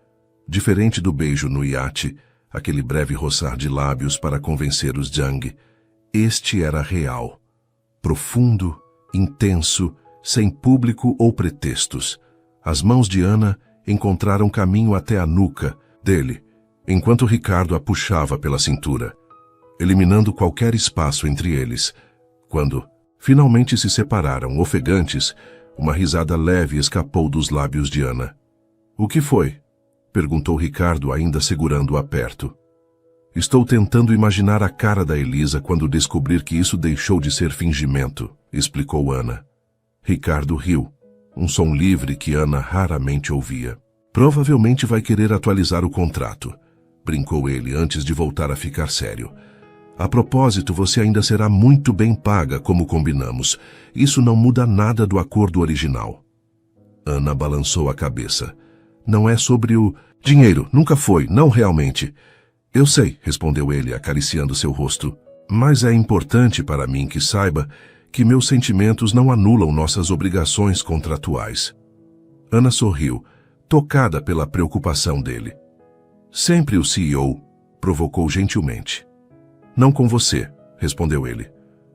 Diferente do beijo no iate, aquele breve roçar de lábios para convencer os Zhang, este era real, profundo, intenso, sem público ou pretextos. As mãos de Ana encontraram caminho até a nuca dele, enquanto Ricardo a puxava pela cintura, eliminando qualquer espaço entre eles. Quando finalmente se separaram, ofegantes, uma risada leve escapou dos lábios de Ana. O que foi? Perguntou Ricardo, ainda segurando-a perto. Estou tentando imaginar a cara da Elisa quando descobrir que isso deixou de ser fingimento, explicou Ana. Ricardo riu, um som livre que Ana raramente ouvia. Provavelmente vai querer atualizar o contrato, brincou ele antes de voltar a ficar sério. A propósito, você ainda será muito bem paga, como combinamos. Isso não muda nada do acordo original. Ana balançou a cabeça. Não é sobre o dinheiro, nunca foi, não realmente. Eu sei, respondeu ele, acariciando seu rosto. Mas é importante para mim que saiba que meus sentimentos não anulam nossas obrigações contratuais. Ana sorriu, tocada pela preocupação dele. Sempre o CEO, provocou gentilmente. Não com você, respondeu ele.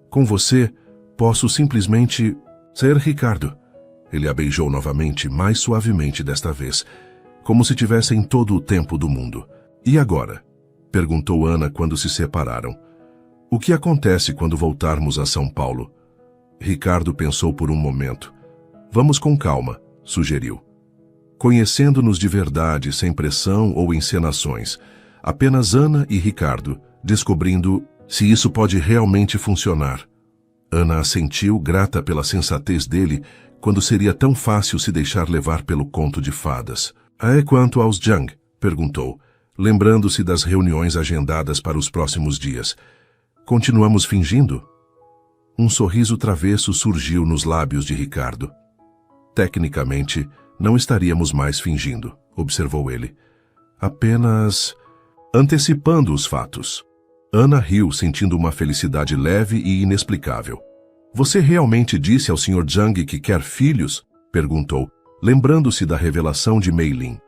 Com você, posso simplesmente ser Ricardo. Ele a beijou novamente, mais suavemente desta vez, como se tivessem todo o tempo do mundo. E agora? Perguntou Ana quando se separaram. O que acontece quando voltarmos a São Paulo? Ricardo pensou por um momento. Vamos com calma, sugeriu. Conhecendo-nos de verdade, sem pressão ou encenações, apenas Ana e Ricardo, descobrindo se isso pode realmente funcionar. Ana assentiu, grata pela sensatez dele, quando seria tão fácil se deixar levar pelo conto de fadas. Quanto aos Zhang? Perguntou, lembrando-se das reuniões agendadas para os próximos dias. Continuamos fingindo? Um sorriso travesso surgiu nos lábios de Ricardo. Tecnicamente, não estaríamos mais fingindo, observou ele. Apenas antecipando os fatos. Ana riu, sentindo uma felicidade leve e inexplicável. Você realmente disse ao Sr. Zhang que quer filhos? Perguntou, lembrando-se da revelação de Mei Lin.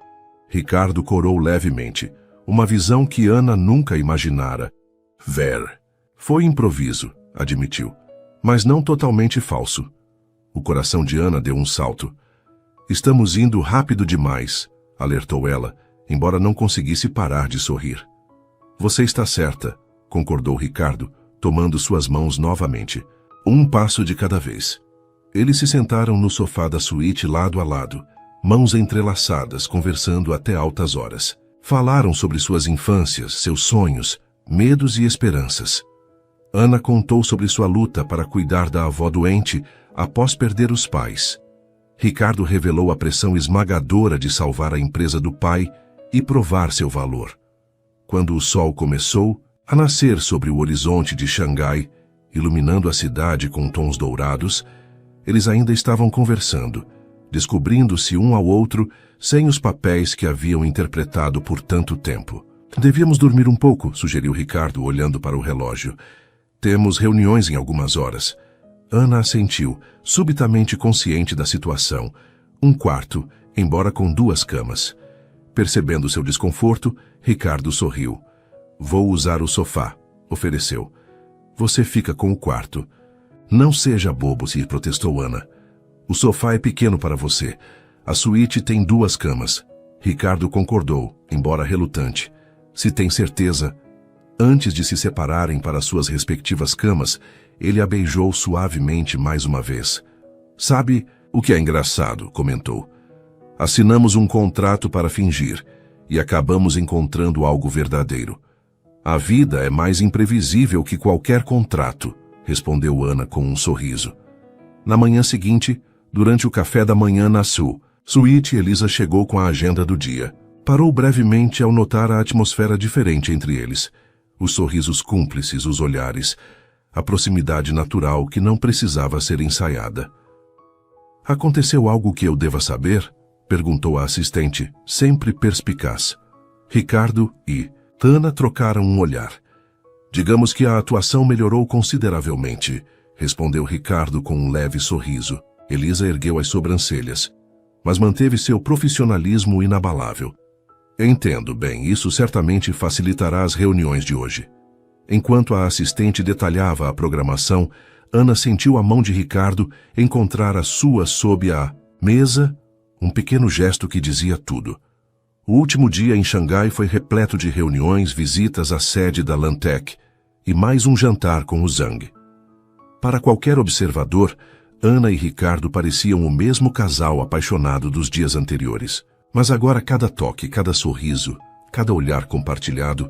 Ricardo corou levemente, uma visão que Ana nunca imaginara. Foi improviso, admitiu, mas não totalmente falso. O coração de Ana deu um salto. Estamos indo rápido demais, alertou ela, embora não conseguisse parar de sorrir. Você está certa, concordou Ricardo, tomando suas mãos novamente. Um passo de cada vez. Eles se sentaram no sofá da suíte lado a lado, mãos entrelaçadas, conversando até altas horas. Falaram sobre suas infâncias, seus sonhos, medos e esperanças. Ana contou sobre sua luta para cuidar da avó doente após perder os pais. Ricardo revelou a pressão esmagadora de salvar a empresa do pai e provar seu valor. Quando o sol começou a nascer sobre o horizonte de Xangai, iluminando a cidade com tons dourados, Eles ainda estavam conversando, descobrindo-se um ao outro sem os papéis que haviam interpretado por tanto tempo. Devíamos dormir um pouco, sugeriu Ricardo, olhando para o relógio. Temos reuniões em algumas horas. Ana assentiu, subitamente consciente da situação. Um quarto, embora com 2 camas. Percebendo seu desconforto, Ricardo sorriu. Vou usar o sofá, ofereceu. Você fica com o quarto. Não seja bobo, se protestou Ana. O sofá é pequeno para você. A suíte tem 2 camas. Ricardo concordou, embora relutante. Se tem certeza. Antes de se separarem para suas respectivas camas, ele a beijou suavemente mais uma vez. Sabe o que é engraçado, comentou. Assinamos um contrato para fingir e acabamos encontrando algo verdadeiro. A vida é mais imprevisível que qualquer contrato, respondeu Ana com um sorriso. Na manhã seguinte, durante o café da manhã na suíte, Elisa chegou com a agenda do dia. Parou brevemente ao notar a atmosfera diferente entre eles. Os sorrisos cúmplices, os olhares, a proximidade natural que não precisava ser ensaiada. Aconteceu algo que eu deva saber? Perguntou a assistente, sempre perspicaz. Ricardo e Ana trocaram um olhar. Digamos que a atuação melhorou consideravelmente, respondeu Ricardo com um leve sorriso. Elisa ergueu as sobrancelhas, mas manteve seu profissionalismo inabalável. Entendo bem, isso certamente facilitará as reuniões de hoje. Enquanto a assistente detalhava a programação, Ana sentiu a mão de Ricardo encontrar a sua sob a mesa, um pequeno gesto que dizia tudo. O último dia em Xangai foi repleto de reuniões, visitas à sede da Lantec e mais um jantar com o Zhang. Para qualquer observador, Ana e Ricardo pareciam o mesmo casal apaixonado dos dias anteriores. Mas agora cada toque, cada sorriso, cada olhar compartilhado,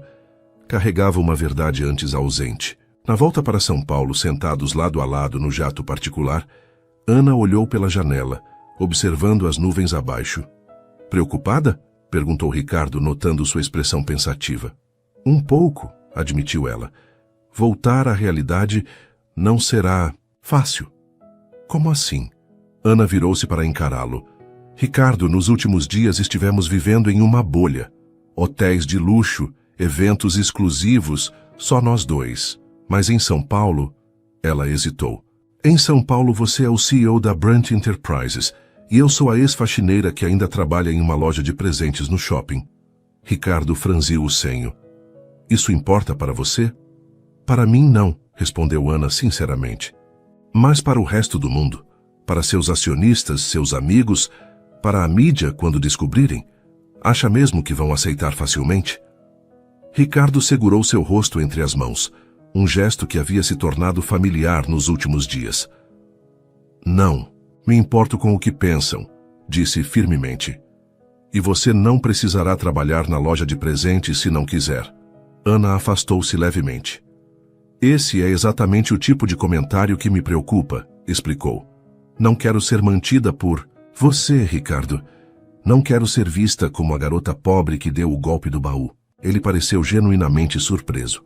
carregava uma verdade antes ausente. Na volta para São Paulo, sentados lado a lado no jato particular, Ana olhou pela janela, observando as nuvens abaixo. Preocupada? Perguntou Ricardo, notando sua expressão pensativa. Um pouco, admitiu ela. Voltar à realidade não será fácil. Como assim? Ana virou-se para encará-lo. Ricardo, nos últimos dias estivemos vivendo em uma bolha. Hotéis de luxo, eventos exclusivos, só nós 2. Mas em São Paulo, ela hesitou. Em São Paulo você é o CEO da Brant Enterprises e eu sou a ex-faxineira que ainda trabalha em uma loja de presentes no shopping. Ricardo franziu o senho. Isso importa para você? Para mim não, respondeu Ana sinceramente. Mas para o resto do mundo, para seus acionistas, seus amigos, para a mídia quando descobrirem, acha mesmo que vão aceitar facilmente? Ricardo segurou seu rosto entre as mãos, um gesto que havia se tornado familiar nos últimos dias. Não, me importo com o que pensam, disse firmemente. E você não precisará trabalhar na loja de presentes se não quiser. Ana afastou-se levemente. Esse é exatamente o tipo de comentário que me preocupa, explicou. Não quero ser mantida por você, Ricardo. Não quero ser vista como a garota pobre que deu o golpe do baú. Ele pareceu genuinamente surpreso.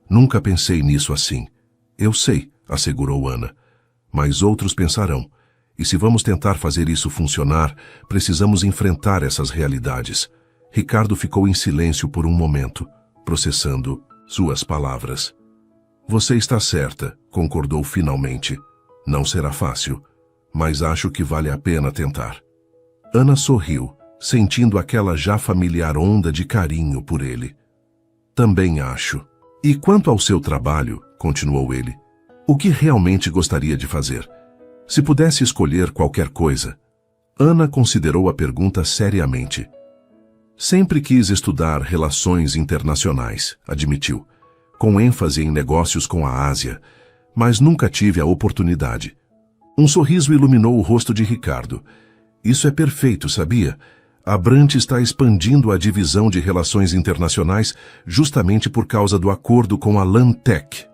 Nunca pensei nisso assim. Eu sei, assegurou Ana. Mas outros pensarão. E se vamos tentar fazer isso funcionar, precisamos enfrentar essas realidades. Ricardo ficou em silêncio por um momento, processando suas palavras. Você está certa, concordou finalmente. Não será fácil, mas acho que vale a pena tentar. Ana sorriu, sentindo aquela já familiar onda de carinho por ele. Também acho. E quanto ao seu trabalho, continuou ele, o que realmente gostaria de fazer? Se pudesse escolher qualquer coisa. Ana considerou a pergunta seriamente. Sempre quis estudar relações internacionais, admitiu, com ênfase em negócios com a Ásia, mas nunca tive a oportunidade. Um sorriso iluminou o rosto de Ricardo. Isso é perfeito, sabia? A Brant está expandindo a divisão de relações internacionais justamente por causa do acordo com a Lantec.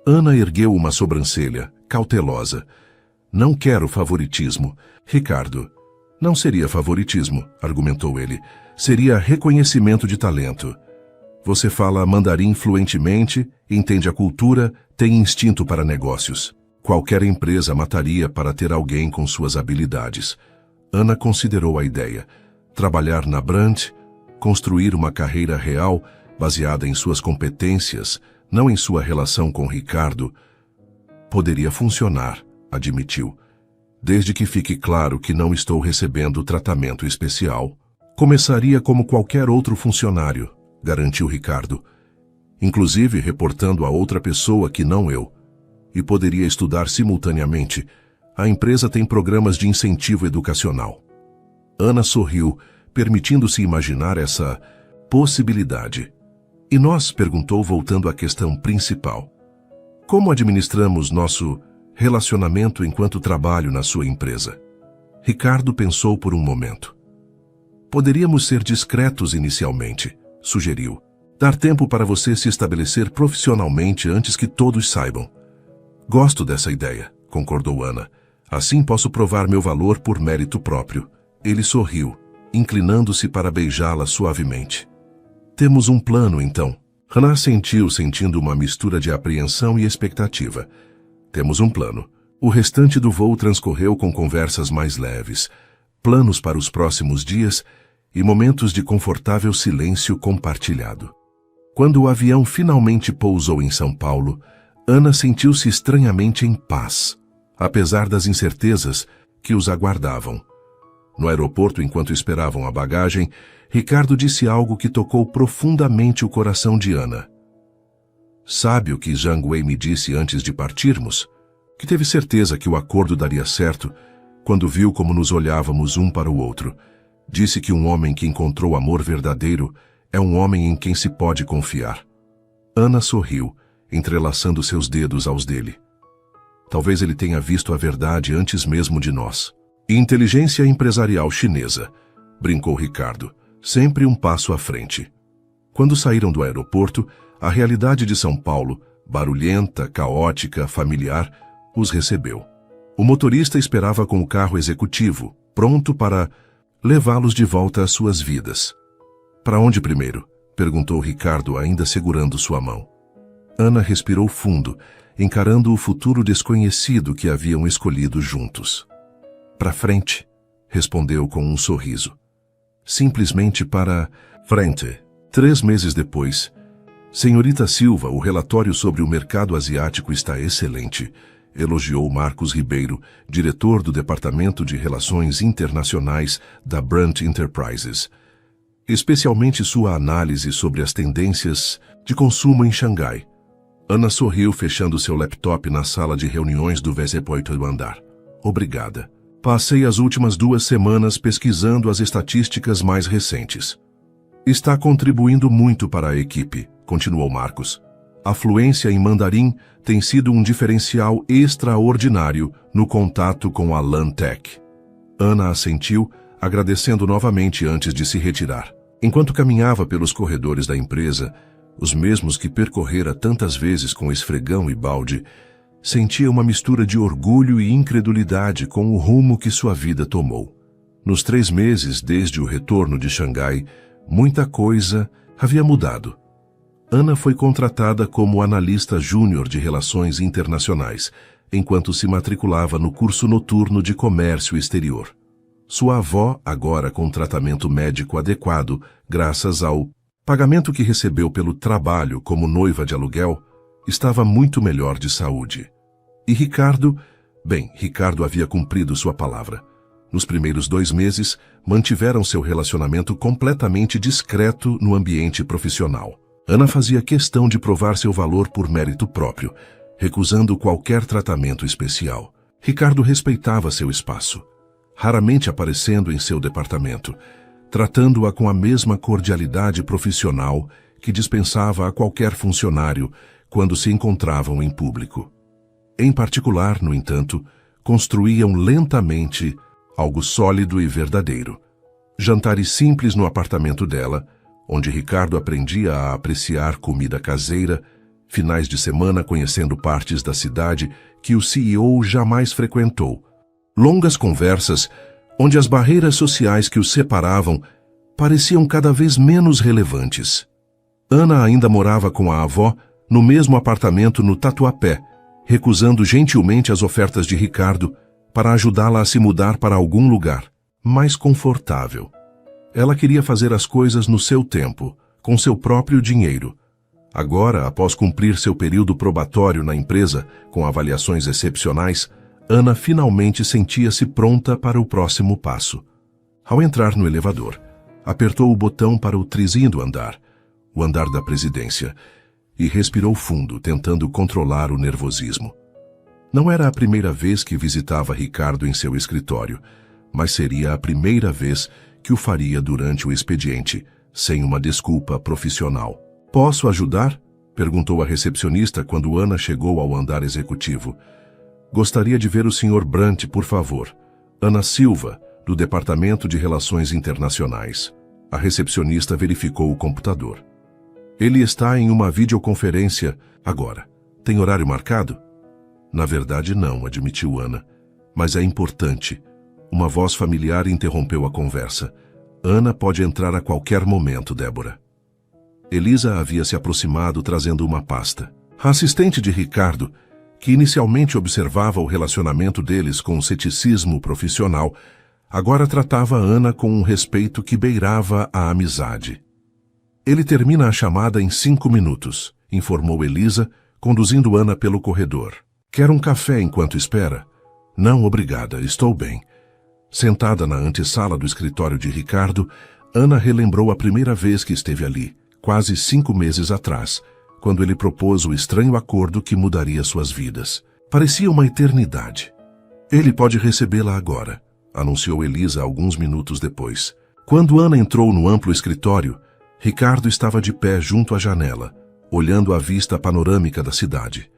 Ana ergueu uma sobrancelha, cautelosa. Não quero favoritismo. Ricardo, não seria favoritismo, argumentou ele. Seria reconhecimento de talento. Você fala mandarim fluentemente, entende a cultura, tem instinto para negócios. Qualquer empresa mataria para ter alguém com suas habilidades. Ana considerou a ideia. Trabalhar na Brandt, construir uma carreira real baseada em suas competências, não em sua relação com Ricardo, poderia funcionar, admitiu. Desde que fique claro que não estou recebendo tratamento especial. Começaria como qualquer outro funcionário, garantiu Ricardo. Inclusive reportando a outra pessoa que não eu. E poderia estudar simultaneamente. A empresa tem programas de incentivo educacional. Ana sorriu, permitindo-se imaginar essa possibilidade. E nós? Perguntou, voltando à questão principal. Como administramos nosso relacionamento enquanto trabalho na sua empresa? Ricardo pensou por um momento. Poderíamos ser discretos inicialmente, sugeriu. Dar tempo para você se estabelecer profissionalmente antes que todos saibam. Gosto dessa ideia, concordou Ana. Assim posso provar meu valor por mérito próprio. Ele sorriu, inclinando-se para beijá-la suavemente. Temos um plano, então. Ana assentiu, sentindo uma mistura de apreensão e expectativa. Temos um plano. O restante do voo transcorreu com conversas mais leves, planos para os próximos dias e momentos de confortável silêncio compartilhado. Quando o avião finalmente pousou em São Paulo, Ana sentiu-se estranhamente em paz, apesar das incertezas que os aguardavam. No aeroporto, enquanto esperavam a bagagem, Ricardo disse algo que tocou profundamente o coração de Ana. Sabe o que Zhang Wei me disse antes de partirmos? Que teve certeza que o acordo daria certo quando viu como nos olhávamos um para o outro. Disse que um homem que encontrou amor verdadeiro é um homem em quem se pode confiar. Ana sorriu, entrelaçando seus dedos aos dele. Talvez ele tenha visto a verdade antes mesmo de nós. Inteligência empresarial chinesa, brincou Ricardo, sempre um passo à frente. Quando saíram do aeroporto, a realidade de São Paulo, barulhenta, caótica, familiar, os recebeu. O motorista esperava com o carro executivo, pronto para levá-los de volta às suas vidas. Para onde primeiro? Perguntou Ricardo, ainda segurando sua mão. Ana respirou fundo, encarando o futuro desconhecido que haviam escolhido juntos. Para frente, respondeu com um sorriso. Simplesmente para frente. 3 meses depois. Senhorita Silva, o relatório sobre o mercado asiático está excelente, elogiou Marcos Ribeiro, diretor do Departamento de Relações Internacionais da Brandt Enterprises. Especialmente sua análise sobre as tendências de consumo em Xangai. Ana sorriu, fechando seu laptop na sala de reuniões do 28º andar. Obrigada. Passei as últimas 2 semanas pesquisando as estatísticas mais recentes. Está contribuindo muito para a equipe, continuou Marcos. A fluência em mandarim tem sido um diferencial extraordinário no contato com a LANTech. Ana assentiu, agradecendo novamente antes de se retirar. Enquanto caminhava pelos corredores da empresa, os mesmos que percorrera tantas vezes com esfregão e balde, sentia uma mistura de orgulho e incredulidade com o rumo que sua vida tomou. Nos 3 meses desde o retorno de Xangai, muita coisa havia mudado. Ana foi contratada como analista júnior de Relações Internacionais, enquanto se matriculava no curso noturno de Comércio Exterior. Sua avó, agora com tratamento médico adequado, graças ao pagamento que recebeu pelo trabalho como noiva de aluguel, estava muito melhor de saúde. E Ricardo havia cumprido sua palavra. Nos primeiros 2 meses, mantiveram seu relacionamento completamente discreto no ambiente profissional. Ana fazia questão de provar seu valor por mérito próprio, recusando qualquer tratamento especial. Ricardo respeitava seu espaço, raramente aparecendo em seu departamento, tratando-a com a mesma cordialidade profissional que dispensava a qualquer funcionário quando se encontravam em público. Em particular, no entanto, construíam lentamente algo sólido e verdadeiro. Jantares simples no apartamento dela, onde Ricardo aprendia a apreciar comida caseira, finais de semana conhecendo partes da cidade que o CEO jamais frequentou, longas conversas onde as barreiras sociais que os separavam pareciam cada vez menos relevantes. Ana ainda morava com a avó no mesmo apartamento no Tatuapé, recusando gentilmente as ofertas de Ricardo para ajudá-la a se mudar para algum lugar mais confortável. Ela queria fazer as coisas no seu tempo, com seu próprio dinheiro. Agora, após cumprir seu período probatório na empresa, com avaliações excepcionais, Ana finalmente sentia-se pronta para o próximo passo. Ao entrar no elevador, apertou o botão para o 3º andar, o andar da presidência, e respirou fundo, tentando controlar o nervosismo. Não era a primeira vez que visitava Ricardo em seu escritório, mas seria a primeira vez que o faria durante o expediente, sem uma desculpa profissional. "Posso ajudar?" perguntou a recepcionista quando Ana chegou ao andar executivo. "Gostaria de ver o Sr. Brant, por favor. Ana Silva, do Departamento de Relações Internacionais." A recepcionista verificou o computador. "Ele está em uma videoconferência agora. Tem horário marcado?" "Na verdade, não", admitiu Ana. "Mas é importante." Uma voz familiar interrompeu a conversa. "Ana pode entrar a qualquer momento, Débora." Elisa havia se aproximado trazendo uma pasta. A assistente de Ricardo, que inicialmente observava o relacionamento deles com ceticismo profissional, agora tratava Ana com um respeito que beirava a amizade. "Ele termina a chamada em 5 minutos, informou Elisa, conduzindo Ana pelo corredor. "Quer um café enquanto espera?" "Não, obrigada, estou bem." Sentada na antessala do escritório de Ricardo, Ana relembrou a primeira vez que esteve ali, quase 5 meses atrás, quando ele propôs o estranho acordo que mudaria suas vidas. Parecia uma eternidade. "Ele pode recebê-la agora", anunciou Elisa alguns minutos depois. Quando Ana entrou no amplo escritório, Ricardo estava de pé junto à janela, olhando a vista panorâmica da cidade.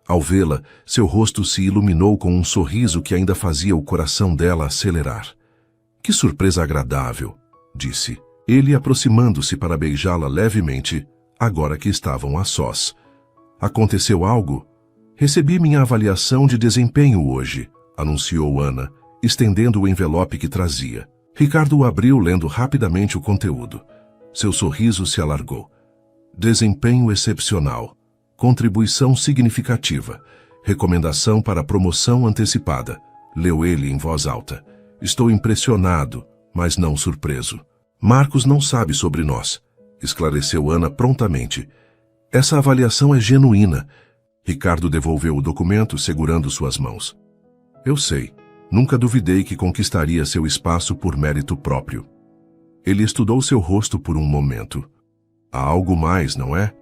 Ao vê-la, seu rosto se iluminou com um sorriso que ainda fazia o coração dela acelerar. "Que surpresa agradável", disse, ele aproximando-se para beijá-la levemente, agora que estavam a sós. "Aconteceu algo?" "Recebi minha avaliação de desempenho hoje", anunciou Ana, estendendo o envelope que trazia. Ricardo o abriu, lendo rapidamente o conteúdo. Seu sorriso se alargou. "Desempenho excepcional. Contribuição significativa. Recomendação para promoção antecipada", leu ele em voz alta. "Estou impressionado, mas não surpreso." "Marcos não sabe sobre nós", esclareceu Ana prontamente. "Essa avaliação é genuína." Ricardo devolveu o documento, segurando suas mãos. "Eu sei. Nunca duvidei que conquistaria seu espaço por mérito próprio." Ele estudou seu rosto por um momento. "Há algo mais, não é?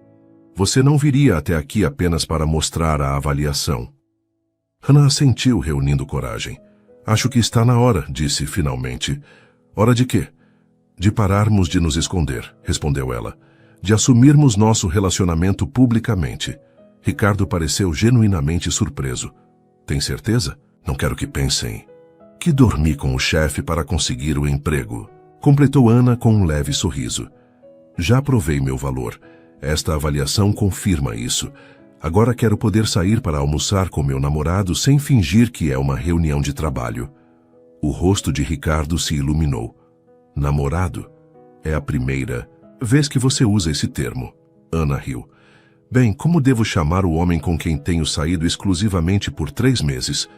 Você não viria até aqui apenas para mostrar a avaliação." Ana assentiu, reunindo coragem. "Acho que está na hora", disse finalmente. "Hora de quê?" "De pararmos de nos esconder", respondeu ela. "De assumirmos nosso relacionamento publicamente." Ricardo pareceu genuinamente surpreso. "Tem certeza? Não quero que pensem que dormi com o chefe para conseguir o emprego", completou Ana com um leve sorriso. "Já provei meu valor. Esta avaliação confirma isso. Agora quero poder sair para almoçar com meu namorado sem fingir que é uma reunião de trabalho." O rosto de Ricardo se iluminou. "Namorado? É a primeira vez que você usa esse termo." Ana riu. "Bem, como devo chamar o homem com quem tenho saído exclusivamente por 3 meses?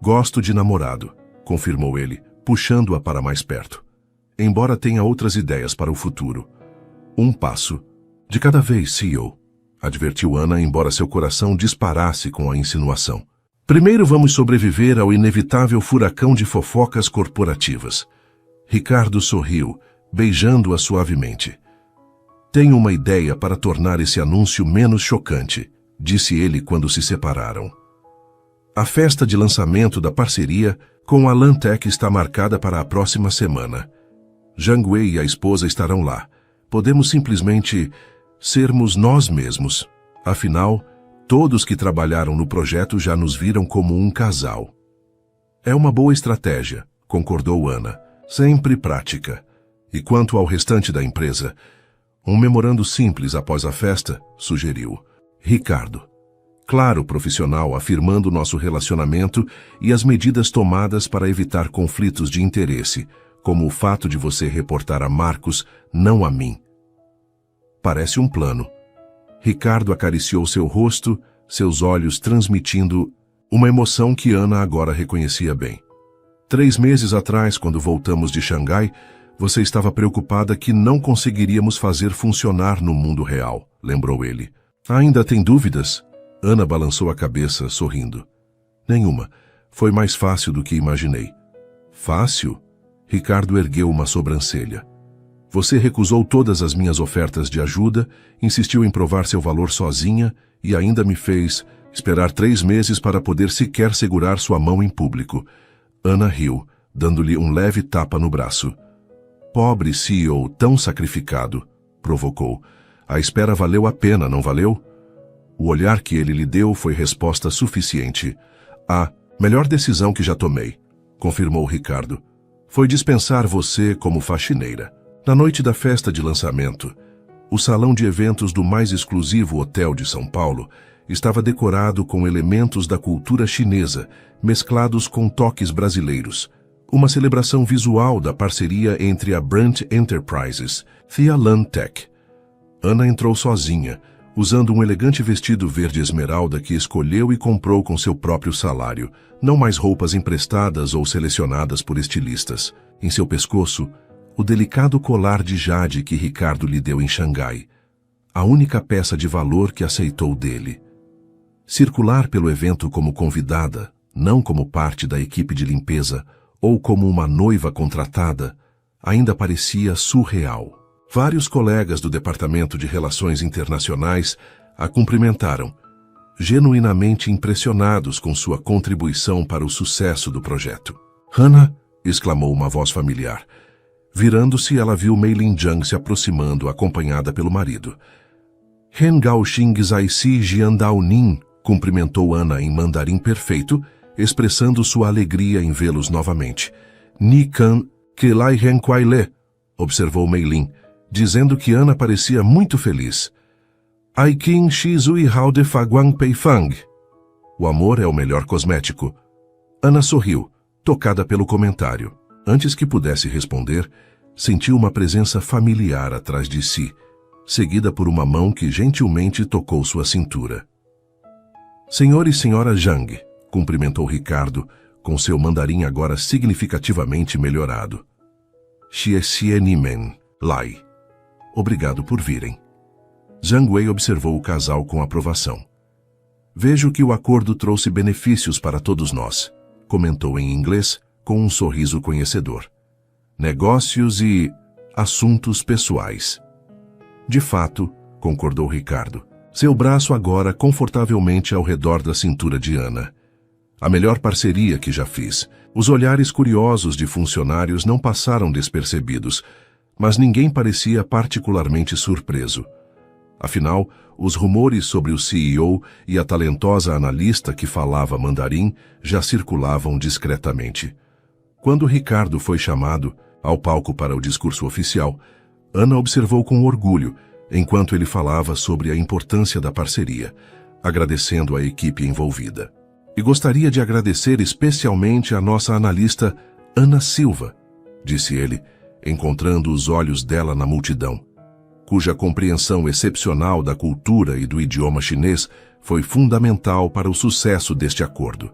"Gosto de namorado", confirmou ele, puxando-a para mais perto. "Embora tenha outras ideias para o futuro." "Um passo de cada vez, CEO", advertiu Ana, embora seu coração disparasse com a insinuação. "Primeiro vamos sobreviver ao inevitável furacão de fofocas corporativas." Ricardo sorriu, beijando-a suavemente. "Tenho uma ideia para tornar esse anúncio menos chocante", disse ele quando se separaram. "A festa de lançamento da parceria com a Lantec está marcada para a próxima semana. Zhang Wei e a esposa estarão lá. Podemos simplesmente sermos nós mesmos. Afinal, todos que trabalharam no projeto já nos viram como um casal." "É uma boa estratégia", concordou Ana. "Sempre prática." E quanto ao restante da empresa, um memorando simples após a festa, sugeriu. Ricardo. Claro, profissional, afirmando nosso relacionamento e as medidas tomadas para evitar conflitos de interesse, como o fato de você reportar a Marcos, não a mim. Parece um plano. Ricardo acariciou seu rosto, seus olhos transmitindo uma emoção que Ana agora reconhecia bem. 3 meses atrás, quando voltamos de Xangai, você estava preocupada que não conseguiríamos fazer funcionar no mundo real, lembrou ele. Ainda tem dúvidas? Ana balançou a cabeça, sorrindo. Nenhuma. Foi mais fácil do que imaginei. Fácil? Ricardo ergueu uma sobrancelha. Você recusou todas as minhas ofertas de ajuda, insistiu em provar seu valor sozinha e ainda me fez esperar 3 meses para poder sequer segurar sua mão em público. Ana riu, dando-lhe um leve tapa no braço. Pobre CEO, tão sacrificado, provocou. A espera valeu a pena, não valeu? O olhar que ele lhe deu foi resposta suficiente. A melhor decisão que já tomei, confirmou Ricardo. Foi dispensar você como faxineira. Na noite da festa de lançamento, o salão de eventos do mais exclusivo hotel de São Paulo estava decorado com elementos da cultura chinesa, mesclados com toques brasileiros. Uma celebração visual da parceria entre a Brant Enterprises e a Lantec. Ana entrou sozinha, usando um elegante vestido verde esmeralda que escolheu e comprou com seu próprio salário, não mais roupas emprestadas ou selecionadas por estilistas. Em seu pescoço, o delicado colar de jade que Ricardo lhe deu em Xangai, a única peça de valor que aceitou dele. Circular pelo evento como convidada, não como parte da equipe de limpeza ou como uma noiva contratada, ainda parecia surreal. Vários colegas do Departamento de Relações Internacionais a cumprimentaram, genuinamente impressionados com sua contribuição para o sucesso do projeto. "Hannah!" exclamou uma voz familiar. Virando-se, ela viu Mei Lin Zhang se aproximando, acompanhada pelo marido. "Hen Gao Xing Zai Si Jiandao Nin", cumprimentou Ana em mandarim perfeito, expressando sua alegria em vê-los novamente. "Ni Kan Que Lai Hen Kuai Le", observou Mei Lin, dizendo que Ana parecia muito feliz. "Ai Qing Shi Zui Hao De Fa Guang Pei Fang". O amor é o melhor cosmético. Ana sorriu, tocada pelo comentário. Antes que pudesse responder, sentiu uma presença familiar atrás de si, seguida por uma mão que gentilmente tocou sua cintura. "Senhor e senhora Zhang", cumprimentou Ricardo, com seu mandarim agora significativamente melhorado. "Xie Xie Nimen, Lai. Obrigado por virem." Zhang Wei observou o casal com aprovação. "Vejo que o acordo trouxe benefícios para todos nós", comentou em inglês, com um sorriso conhecedor. "Negócios e assuntos pessoais." "De fato", concordou Ricardo, seu braço agora confortavelmente ao redor da cintura de Ana. "A melhor parceria que já fiz." Os olhares curiosos de funcionários não passaram despercebidos, mas ninguém parecia particularmente surpreso. Afinal, os rumores sobre o CEO e a talentosa analista que falava mandarim já circulavam discretamente. Quando Ricardo foi chamado ao palco para o discurso oficial, Ana observou com orgulho, enquanto ele falava sobre a importância da parceria, agradecendo a equipe envolvida. "E gostaria de agradecer especialmente a nossa analista Ana Silva", disse ele, encontrando os olhos dela na multidão, cuja compreensão excepcional da cultura e do idioma chinês foi fundamental para o sucesso deste acordo.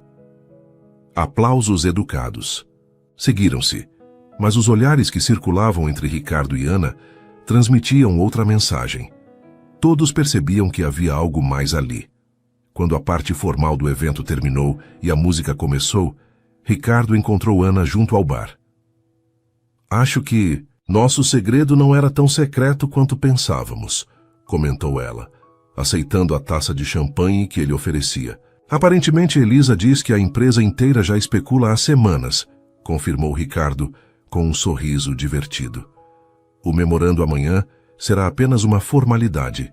Aplausos educados. Seguiram-se, mas os olhares que circulavam entre Ricardo e Ana transmitiam outra mensagem. Todos percebiam que havia algo mais ali. Quando a parte formal do evento terminou e a música começou, Ricardo encontrou Ana junto ao bar. "Acho que nosso segredo não era tão secreto quanto pensávamos", comentou ela, aceitando a taça de champanhe que ele oferecia. "Aparentemente, Elisa diz que a empresa inteira já especula há semanas", confirmou Ricardo, com um sorriso divertido. "O memorando amanhã será apenas uma formalidade."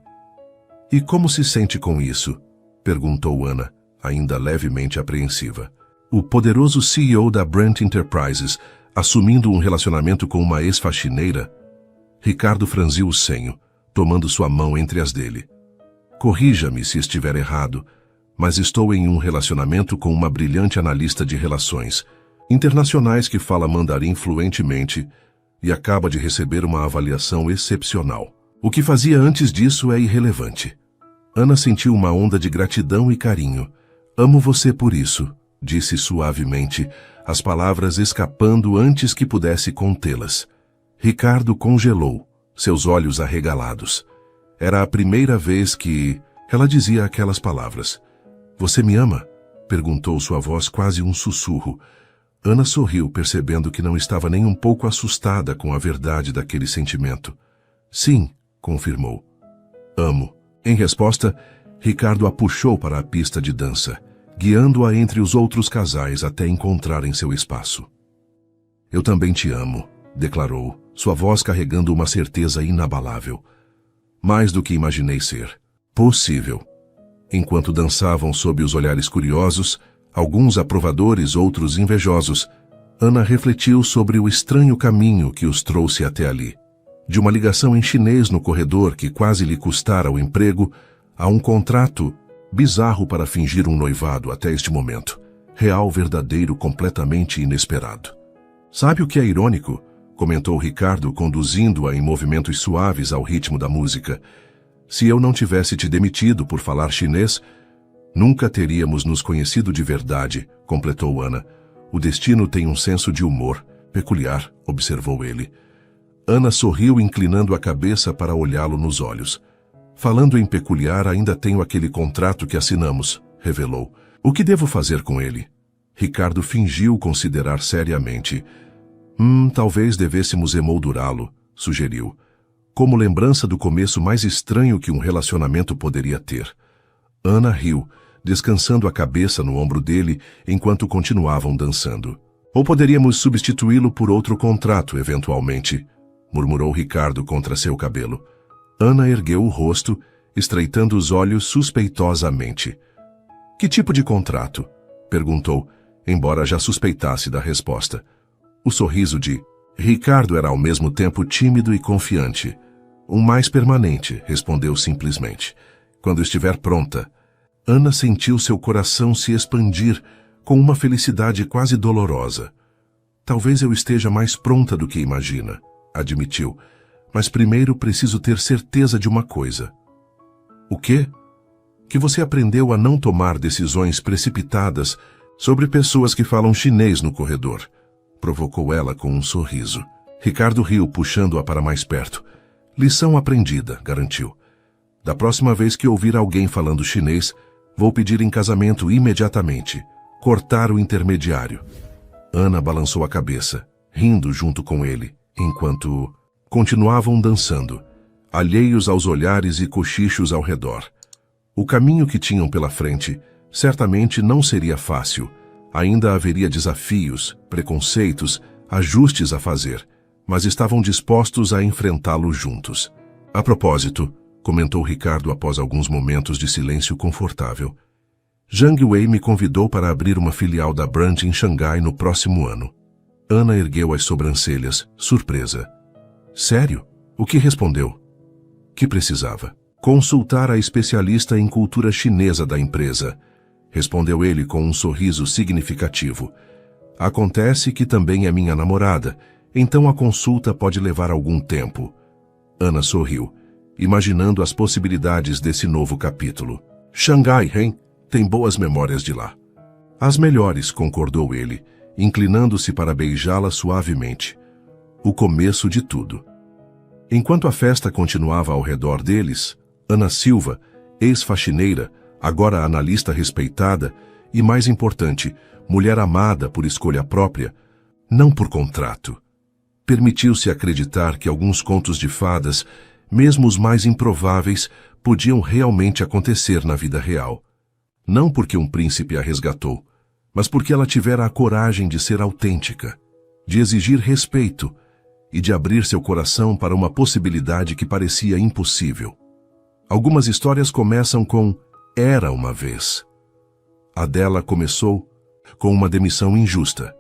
"E como se sente com isso?", perguntou Ana, ainda levemente apreensiva. O poderoso CEO da Brant Enterprises, assumindo um relacionamento com uma ex-faxineira? Ricardo franziu o senho, tomando sua mão entre as dele. "Corrija-me se estiver errado, mas estou em um relacionamento com uma brilhante analista de relações internacionais que fala mandarim fluentemente e acaba de receber uma avaliação excepcional. O que fazia antes disso é irrelevante." Ana sentiu uma onda de gratidão e carinho. Amo você por isso, disse suavemente, as palavras escapando antes que pudesse contê-las. Ricardo congelou, seus olhos arregalados. Era a primeira vez que ela dizia aquelas palavras. Você me ama? Perguntou sua voz quase um sussurro. Ana sorriu, percebendo que não estava nem um pouco assustada com a verdade daquele sentimento. Sim, confirmou. Amo. Em resposta, Ricardo a puxou para a pista de dança, guiando-a entre os outros casais até encontrarem seu espaço. Eu também te amo, declarou, sua voz carregando uma certeza inabalável. Mais do que imaginei ser possível. Enquanto dançavam sob os olhares curiosos, alguns aprovadores, outros invejosos, Ana refletiu sobre o estranho caminho que os trouxe até ali. De uma ligação em chinês no corredor que quase lhe custara o emprego, a um contrato bizarro para fingir um noivado até este momento. Real, verdadeiro, completamente inesperado. Sabe o que é irônico? Comentou Ricardo, conduzindo-a em movimentos suaves ao ritmo da música. Se eu não tivesse te demitido por falar chinês, nunca teríamos nos conhecido de verdade, completou Ana. O destino tem um senso de humor peculiar, observou ele. Ana sorriu, inclinando a cabeça para olhá-lo nos olhos. Falando em peculiar, ainda tenho aquele contrato que assinamos, revelou. O que devo fazer com ele? Ricardo fingiu considerar seriamente. Talvez devêssemos emoldurá-lo, sugeriu. Como lembrança do começo mais estranho que um relacionamento poderia ter. Ana riu, descansando a cabeça no ombro dele enquanto continuavam dançando. Ou poderíamos substituí-lo por outro contrato, eventualmente, murmurou Ricardo contra seu cabelo. Ana ergueu o rosto, estreitando os olhos suspeitosamente. Que tipo de contrato? Perguntou, embora já suspeitasse da resposta. O sorriso de Ricardo era ao mesmo tempo tímido e confiante. Um mais permanente, respondeu simplesmente. Quando estiver pronta. Ana sentiu seu coração se expandir com uma felicidade quase dolorosa. Talvez eu esteja mais pronta do que imagina, admitiu. Mas primeiro preciso ter certeza de uma coisa. O quê? Que você aprendeu a não tomar decisões precipitadas sobre pessoas que falam chinês no corredor. Provocou ela com um sorriso. Ricardo riu, puxando-a para mais perto. Lição aprendida, garantiu. Da próxima vez que ouvir alguém falando chinês, vou pedir em casamento imediatamente. Cortar o intermediário. Ana balançou a cabeça, rindo junto com ele, enquanto continuavam dançando, alheios aos olhares e cochichos ao redor. O caminho que tinham pela frente certamente não seria fácil. Ainda haveria desafios, preconceitos, ajustes a fazer, mas estavam dispostos a enfrentá-lo juntos. A propósito, comentou Ricardo após alguns momentos de silêncio confortável, Zhang Wei me convidou para abrir uma filial da Brand em Xangai no próximo ano. Ana ergueu as sobrancelhas, surpresa. Sério? O que respondeu? Que precisava? Consultar a especialista em cultura chinesa da empresa, respondeu ele com um sorriso significativo. Acontece que também é minha namorada, então a consulta pode levar algum tempo. Ana sorriu, imaginando as possibilidades desse novo capítulo. Xangai, hein? Tem boas memórias de lá. As melhores, concordou ele, inclinando-se para beijá-la suavemente. O começo de tudo. Enquanto a festa continuava ao redor deles, Ana Silva, ex-faxineira, agora analista respeitada e, mais importante, mulher amada por escolha própria, não por contrato, permitiu-se acreditar que alguns contos de fadas, mesmo os mais improváveis, podiam realmente acontecer na vida real. Não porque um príncipe a resgatou, mas porque ela tivera a coragem de ser autêntica, de exigir respeito e de abrir seu coração para uma possibilidade que parecia impossível. Algumas histórias começam com "era uma vez". A dela começou com uma demissão injusta,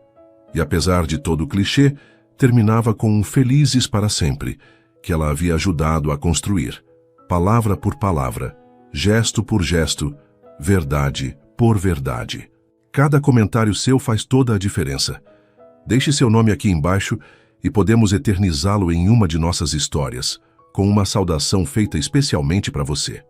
e apesar de todo o clichê, terminava com um "felizes para sempre", que ela havia ajudado a construir, palavra por palavra, gesto por gesto, verdade por verdade. Cada comentário seu faz toda a diferença. Deixe seu nome aqui embaixo e podemos eternizá-lo em uma de nossas histórias, com uma saudação feita especialmente para você.